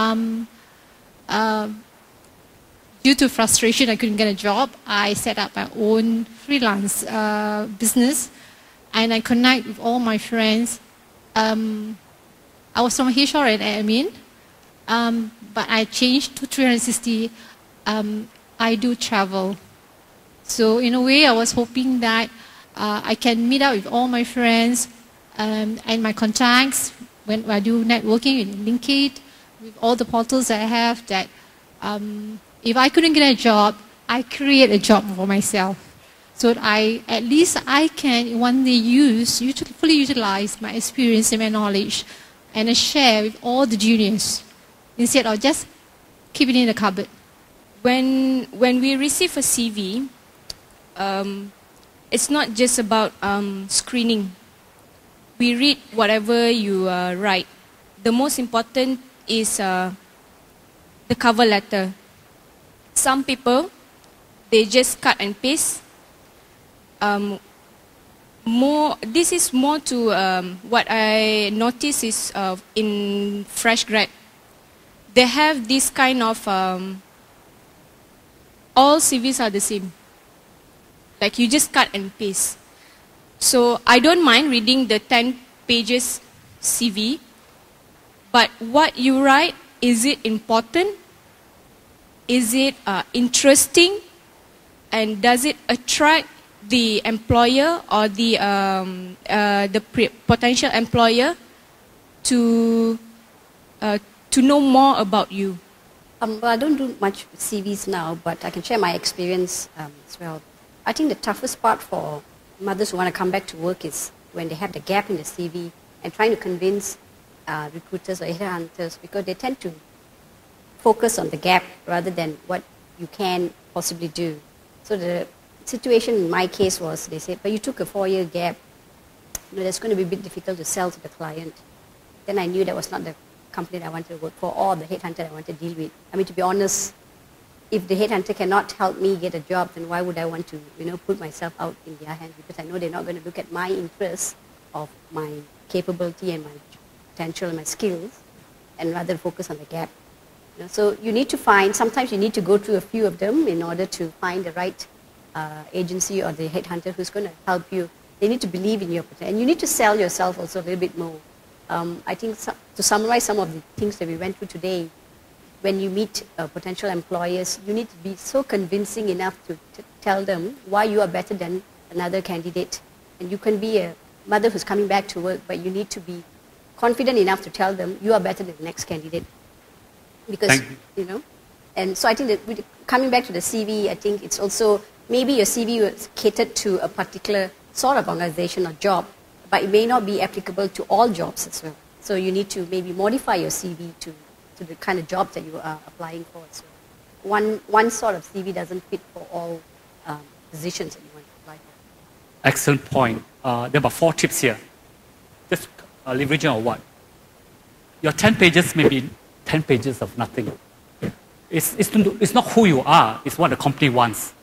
due to frustration, I couldn't get a job. I set up my own freelance business, and I connect with all my friends. I was from HR and admin, but I changed to 360. I do travel. So in a way, I was hoping that I can meet up with all my friends and my contacts when I do networking in LinkedIn, with all the portals that I have, that if I couldn't get a job, I create a job for myself. So that at least I can one day fully utilize my experience and my knowledge and share with all the juniors instead of just keep it in the cupboard. When we receive a CV, it's not just about screening. We read whatever you write. The most important is the cover letter. Some people, they just cut and paste. This is more to what I notice is in fresh grad. They have this kind of all CVs are the same. Like you just cut and paste. So I don't mind reading the 10 pages CV, but what you write, is it important? Is it interesting? And does it attract the employer or the potential employer to know more about you? Well, I don't do much with CVs now, but I can share my experience as well. I think the toughest part for mothers who want to come back to work is when they have the gap in the CV and trying to convince recruiters or headhunters, because they tend to focus on the gap rather than what you can possibly do. So the situation in my case was, they said, but you took a 4-year gap. That's going to be a bit difficult to sell to the client. Then I knew that was not the company that I wanted to work for or the headhunter I wanted to deal with. I mean, to be honest, if the headhunter cannot help me get a job, then why would I want to, put myself out in their hands? Because I know they're not going to look at my interests of my capability and my potential and my skills, and rather focus on the gap. So you need to sometimes you need to go through a few of them in order to find the right agency or the headhunter who's going to help you. They need to believe in your potential. And you need to sell yourself also a little bit more. I think to summarize some of the things that we went through today, when you meet potential employers, you need to be so convincing enough to tell them why you are better than another candidate. And you can be a mother who's coming back to work, but you need to be confident enough to tell them you are better than the next candidate. Because, and so I think that coming back to the CV, I think it's also, maybe your CV was catered to a particular sort of organization or job, but it may not be applicable to all jobs as well. So you need to maybe modify your CV to the kind of job that you are applying for. So one sort of CV doesn't fit for all positions that you want to apply for. Excellent point. There are about 4 tips here. Just leveraging on what? Your 10 pages may be 10 pages of nothing. It's not who you are, it's what the company wants.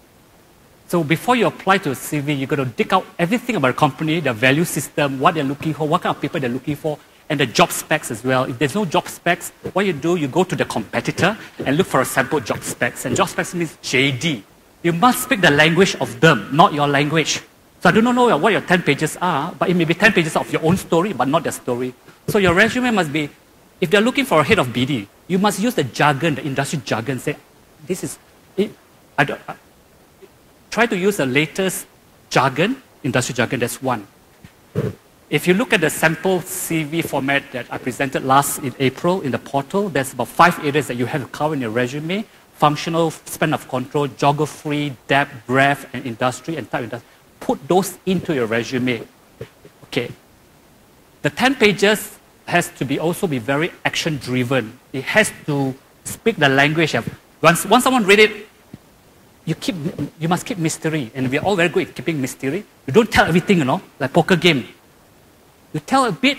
So before you apply to a CV, you've got to dig out everything about the company, their value system, what they're looking for, what kind of people they're looking for, and the job specs as well. If there's no job specs, what you do, you go to the competitor and look for a sample job specs. And job specs means JD. You must speak the language of them, not your language. So I do not know what your 10 pages are, but it may be 10 pages of your own story, but not their story. So your resume must be, if they're looking for a head of BD, you must use the jargon, the industry jargon, say, this is, try to use the latest jargon, industry jargon, that's one. If you look at the sample CV format that I presented last in April in the portal, there's about 5 areas that you have to cover in your resume: functional, span of control, geography, depth, breadth, and industry, and type of industry. Put those into your resume. Okay. The 10 pages has to be also be very action-driven. It has to speak the language of, once someone read it, you must keep mystery, and we're all very good at keeping mystery. You don't tell everything, you know, like poker game. You tell a bit,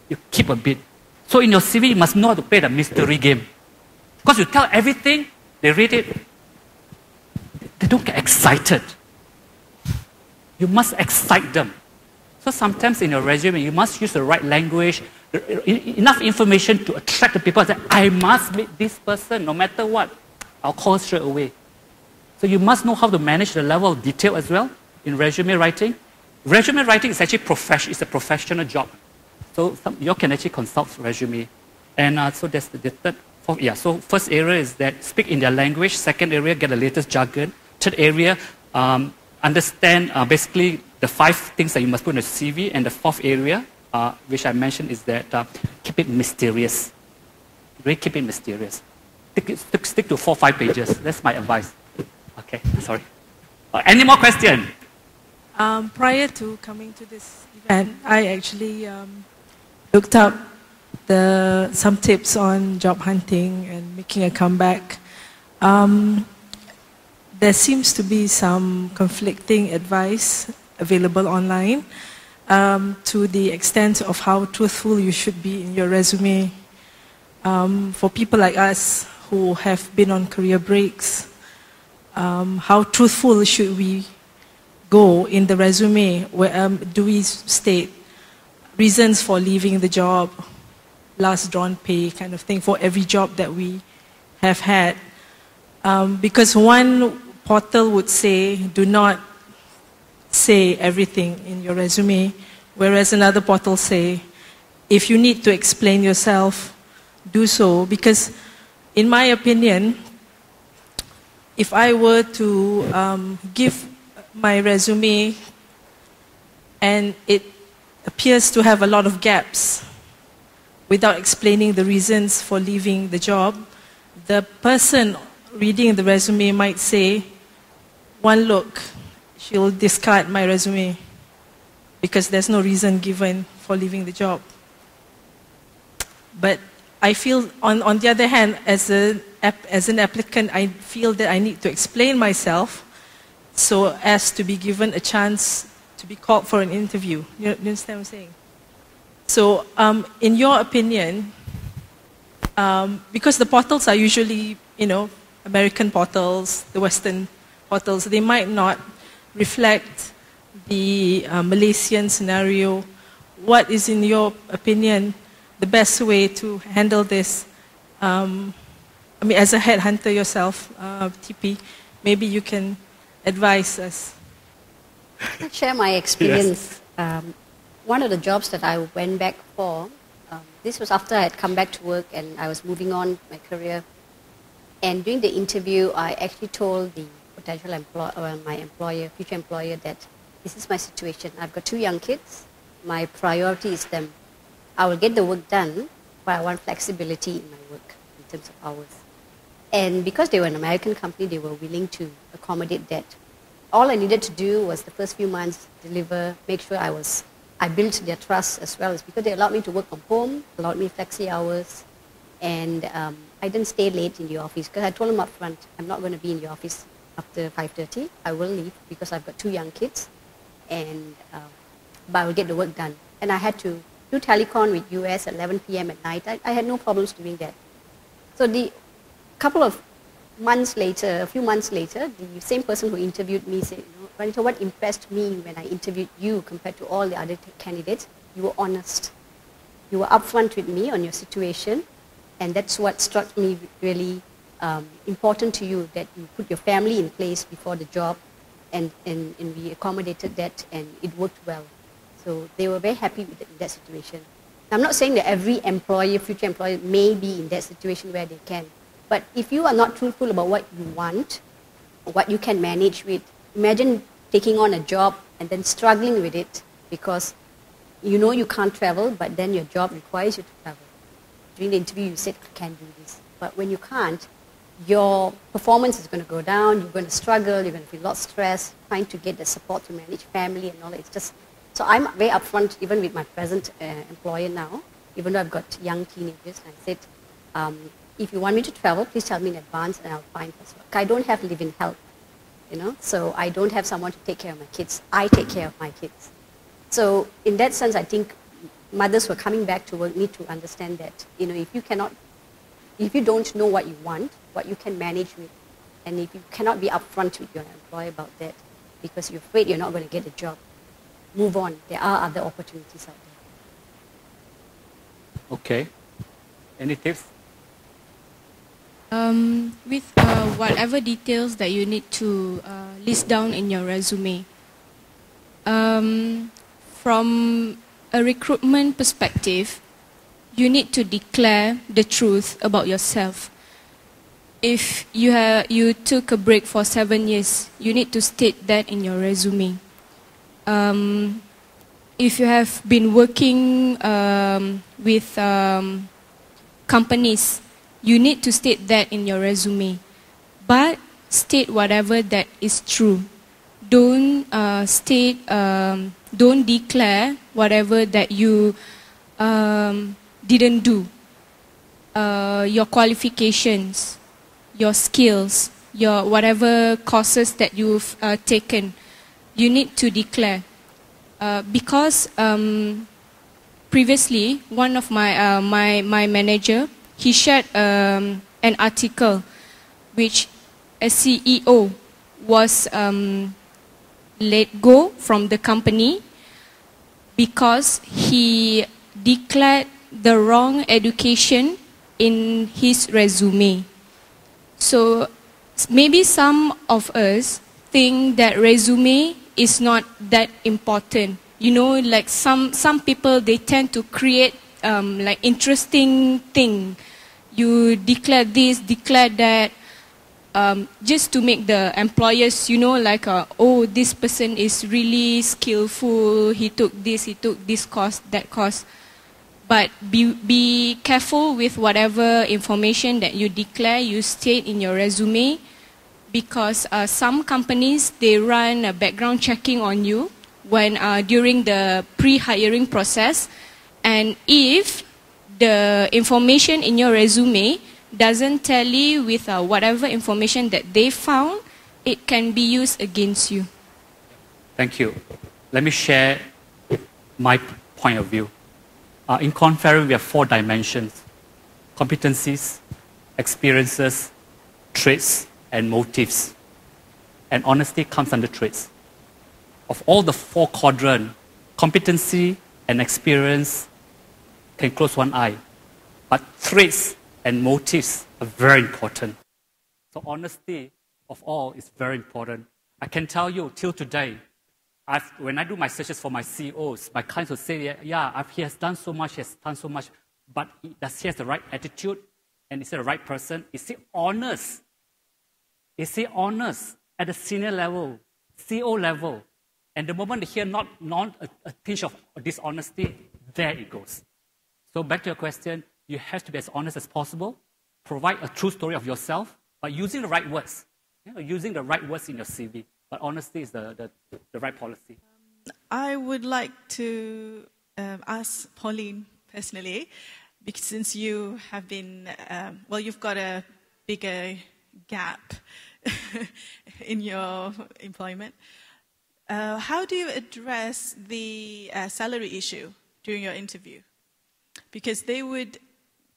you keep a bit. So in your CV, you must know how to play the mystery game. Because you tell everything, they read it, they don't get excited. You must excite them. So sometimes in your resume, you must use the right language, enough information to attract the people and say, I must meet this person no matter what. I'll call straight away. So you must know how to manage the level of detail as well in resume writing. Resume writing is actually it's a professional job. So you can actually consult resume. And so that's the third, fourth, yeah. So first area is that speak in their language. Second area, get the latest jargon. Third area, understand basically the 5 things that you must put in a CV. And the fourth area, which I mentioned, is that keep it mysterious. Really keep it mysterious. Stick to 4 or 5 pages. That's my advice. Okay, sorry. Any more questions? Prior to coming to this event, I actually looked up some tips on job hunting and making a comeback. There seems to be some conflicting advice available online to the extent of how truthful you should be in your resume. For people like us who have been on career breaks, how truthful should we go in the resume? Where, do we state reasons for leaving the job, last drawn pay kind of thing for every job that we have had? Because one portal would say, do not say everything in your resume, whereas another portal say, if you need to explain yourself, do so. Because in my opinion, if I were to give my resume and it appears to have a lot of gaps without explaining the reasons for leaving the job, the person reading the resume might say, one look, she'll discard my resume because there's no reason given for leaving the job. But I feel, on the other hand, as an applicant, I feel that I need to explain myself so as to be given a chance to be called for an interview. You understand what I'm saying? So, in your opinion, because the portals are usually, you know, American portals, the Western portals, they might not reflect the Malaysian scenario. What is, in your opinion, the best way to handle this? I mean, as a headhunter yourself, TP, maybe you can advise us. I'll share my experience. Yes. One of the jobs that I went back for, this was after I had come back to work and I was moving on my career. And during the interview, I actually told the potential my employer, future employer, that this is my situation. I've got 2 young kids. My priority is them. I will get the work done, but I want flexibility in my work in terms of hours. And because they were an American company, they were willing to accommodate that. All I needed to do was the first few months deliver, make sure I built their trust as well, as because they allowed me to work from home, allowed me flexi hours, and I didn't stay late in the office because I told them up front, I'm not going to be in the office after 5:30. I will leave because I've got 2 young kids, and but I will get the work done. And I had to do telecon with US at 11 p.m. at night. I had no problems doing that. So the couple of months later, a few months later, the same person who interviewed me said, Vanitha, what impressed me when I interviewed you compared to all the other candidates, you were honest. You were upfront with me on your situation, and that's what struck me really important to you, that you put your family in place before the job, and we accommodated that, and it worked well. So they were very happy with that situation. I'm not saying that every employer, future employer, may be in that situation where they can. But if you are not truthful about what you want, what you can manage with, imagine taking on a job and then struggling with it because you know you can't travel, but then your job requires you to travel. During the interview, you said, I can't do this. But when you can't, your performance is going to go down, you're going to struggle, you're going to feel a lot of stress, trying to get the support to manage family and all that. It's just, so I'm very upfront, even with my present employer now, even though I've got young teenagers. I said, if you want me to travel, please tell me in advance and I'll find this work. I don't have live-in help, so I don't have someone to take care of my kids. I take care of my kids. So in that sense, I think mothers who are coming back to work need to understand that, if you don't know what you want, what you can manage with, and if you cannot be upfront with your employer about that because you're afraid you're not going to get a job, move on. There are other opportunities out there. Okay. Any tips? With whatever details that you need to list down in your resume. From a recruitment perspective, you need to declare the truth about yourself. If you took a break for 7 years, you need to state that in your resume. If you have been working with companies, you need to state that in your resume. But state whatever that is true. Don't don't declare whatever that you didn't do. Your qualifications, your skills, your whatever courses that you've taken, you need to declare. Because previously, one of my manager, he shared an article which a CEO was let go from the company because he declared the wrong education in his resume. So maybe some of us think that resume is not that important. Like some people, they tend to create like interesting thing. You declare this, declare that, just to make the employers, like, oh, this person is really skillful, he took this course, that course. But be careful with whatever information that you declare, you state in your resume, because some companies, they run a background checking on you when during the pre-hiring process, and if the information in your resume doesn't tally with whatever information that they found, it can be used against you. Thank you. Let me share my point of view. In Conferring, we have 4 dimensions: competencies, experiences, traits, and motives. And honesty comes under traits. Of all the 4 quadrants, competency and experience can close one eye. But traits and motives are very important. So honesty of all is very important. I can tell you, till today, when I do my searches for my CEOs, my clients will say, he has done so much, but does he have the right attitude? And is he the right person? Is he honest? Is he honest at the senior level, CEO level? And the moment they hear not a pinch of dishonesty, there it goes. So back to your question, you have to be as honest as possible, provide a true story of yourself, but using the right words. Using the right words in your CV. But honesty is the right policy. I would like to ask Pauline personally, because since you have been, you've got a bigger gap in your employment. How do you address the salary issue during your interview? Because they would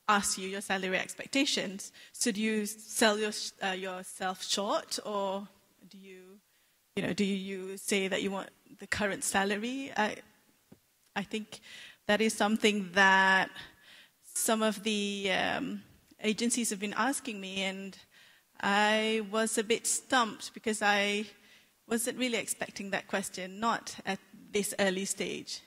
ask you your salary expectations. So do you sell yourself short, or do you say that you want the current salary? I think that is something that some of the agencies have been asking me, and I was a bit stumped because I wasn't really expecting that question, not at this early stage.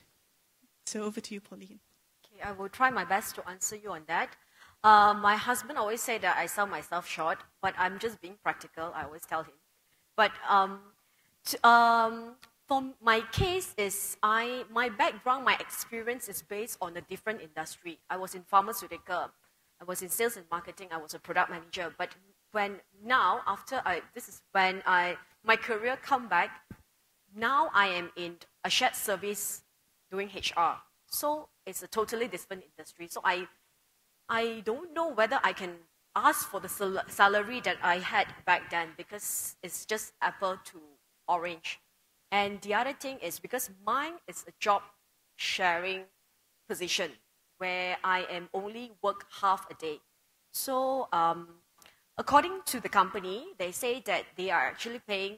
So over to you, Pauline. Okay, I will try my best to answer you on that. My husband always said that I sell myself short, but I'm just being practical, I always tell him. But for my case is, my background, my experience is based on a different industry. I was in pharmaceutical, I was in sales and marketing, I was a product manager. But my career come back, now I am in a shared service doing HR. So it's a totally different industry. So I don't know whether I can ask for the salary that I had back then, because it's just apple to orange. And the other thing is because mine is a job sharing position where I am only work half a day. So according to the company, they say that they are actually paying,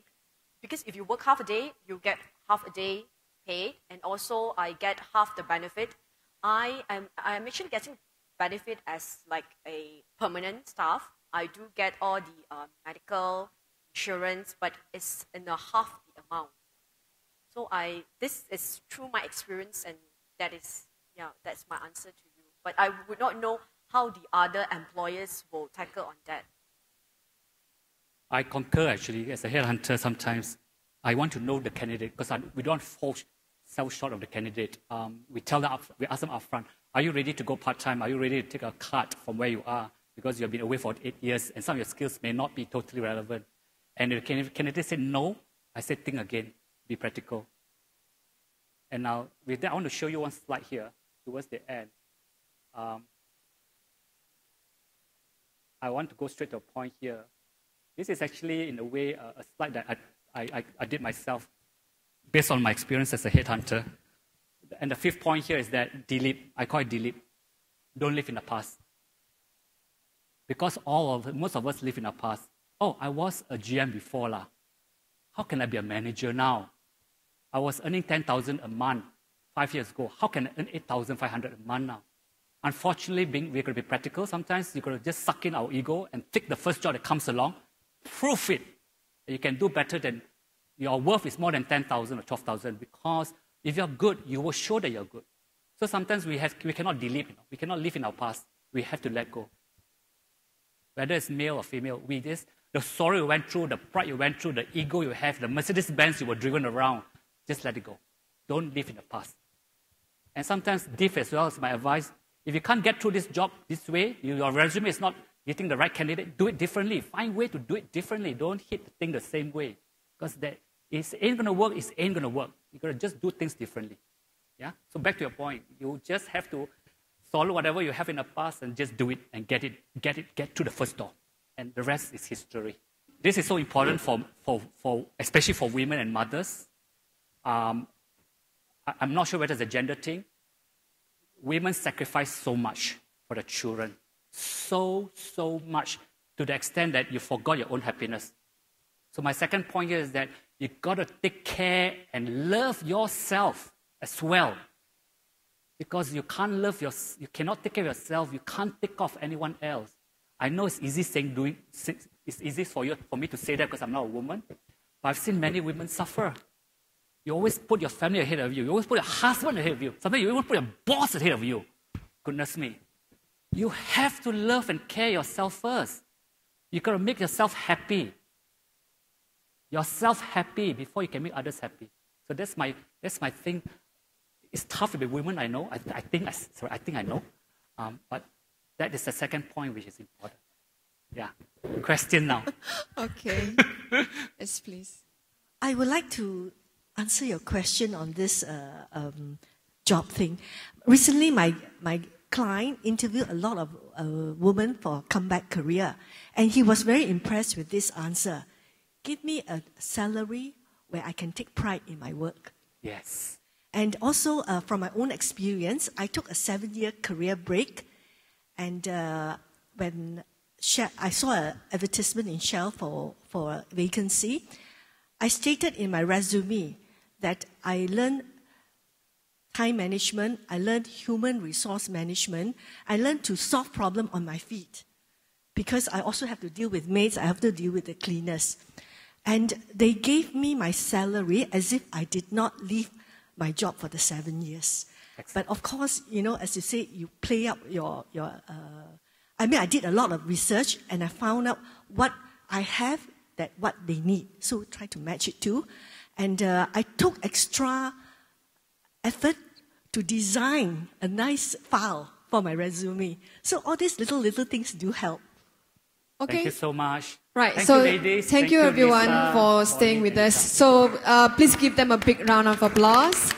because if you work half a day, you get half a day paid, and also I get half the benefit. I am actually getting benefit as like a permanent staff. I do get all the medical insurance, but it's in a half the amount. So this is through my experience, and that's my answer to you. But I would not know how the other employers will tackle on that. I concur, actually. As a headhunter, sometimes I want to know the candidate, because we don't sell short of the candidate. We ask them up front, are you ready to go part-time? Are you ready to take a cut from where you are? Because you have been away for 8 years, and some of your skills may not be totally relevant. And if the candidate said no, I said, think again, be practical. And now, with that, I want to show you one slide here towards the end. I want to go straight to a point here. This is actually, in a way, a slide that I did myself based on my experience as a headhunter. And the fifth point here is that delete. I call it delete. Don't live in the past. Because most of us live in the past. Oh, I was a GM before lah. How can I be a manager now? I was earning 10,000 a month 5 years ago. How can I earn 8,500 a month now? Unfortunately, we're going to be practical. Sometimes you're going to just suck in our ego and take the first job that comes along. Prove it. You can do better than, your worth is more than 10,000 or 12,000, because if you're good, you will show that you're good. So sometimes we cannot delete, we cannot live in our past. We have to let go. Whether it's male or female, the sorrow you went through, the pride you went through, the ego you have, the Mercedes-Benz you were driven around, just let it go. Don't live in the past. And sometimes, diff as well is my advice. If you can't get through this job this way, your resume is not getting the right candidate, do it differently. Find a way to do it differently. Don't hit the thing the same way. Because it ain't going to work, it ain't going to work. You've got to just do things differently. Yeah? So back to your point, you just have to follow whatever you have in the past and just do it and get to the first door. And the rest is history. This is so important especially for women and mothers. I'm not sure whether it's a gender thing. Women sacrifice so much for the children. So much, to the extent that you forgot your own happiness. So my second point here is that you've got to take care and love yourself as well. Because you cannot take care of yourself, you can't take off anyone else. I know it's easy it's easy for me to say that because I'm not a woman, but I've seen many women suffer. You always put your family ahead of you. You always put your husband ahead of you. Sometimes you even put your boss ahead of you. Goodness me. You have to love and care yourself first. You've got to make yourself happy. Yourself happy before you can make others happy. So that's my thing. It's tough to be women, I know. I think I know. But that is the second point which is important. Yeah. Question now. Okay. Yes, please. I would like to answer your question on this job thing. Recently, my client interviewed a lot of women for comeback career, and he was very impressed with this answer. Give me a salary where I can take pride in my work. Yes. And also, from my own experience, I took a 7-year career break, And when I saw an advertisement in Shell for a vacancy, I stated in my resume that I learned time management, I learned human resource management, I learned to solve problems on my feet. Because I also have to deal with maids, I have to deal with the cleaners. And they gave me my salary as if I did not leave my job for the 7 years. Excellent. But of course, you know, as you say, you play up I did a lot of research and I found out what I have that what they need. So try to match it too. And I took extra effort to design a nice file for my resume. So all these little things do help. Okay. Thank you so much. Right. Thank so you, ladies. Thank you everyone Nisa, for staying with us. So please give them a big round of applause.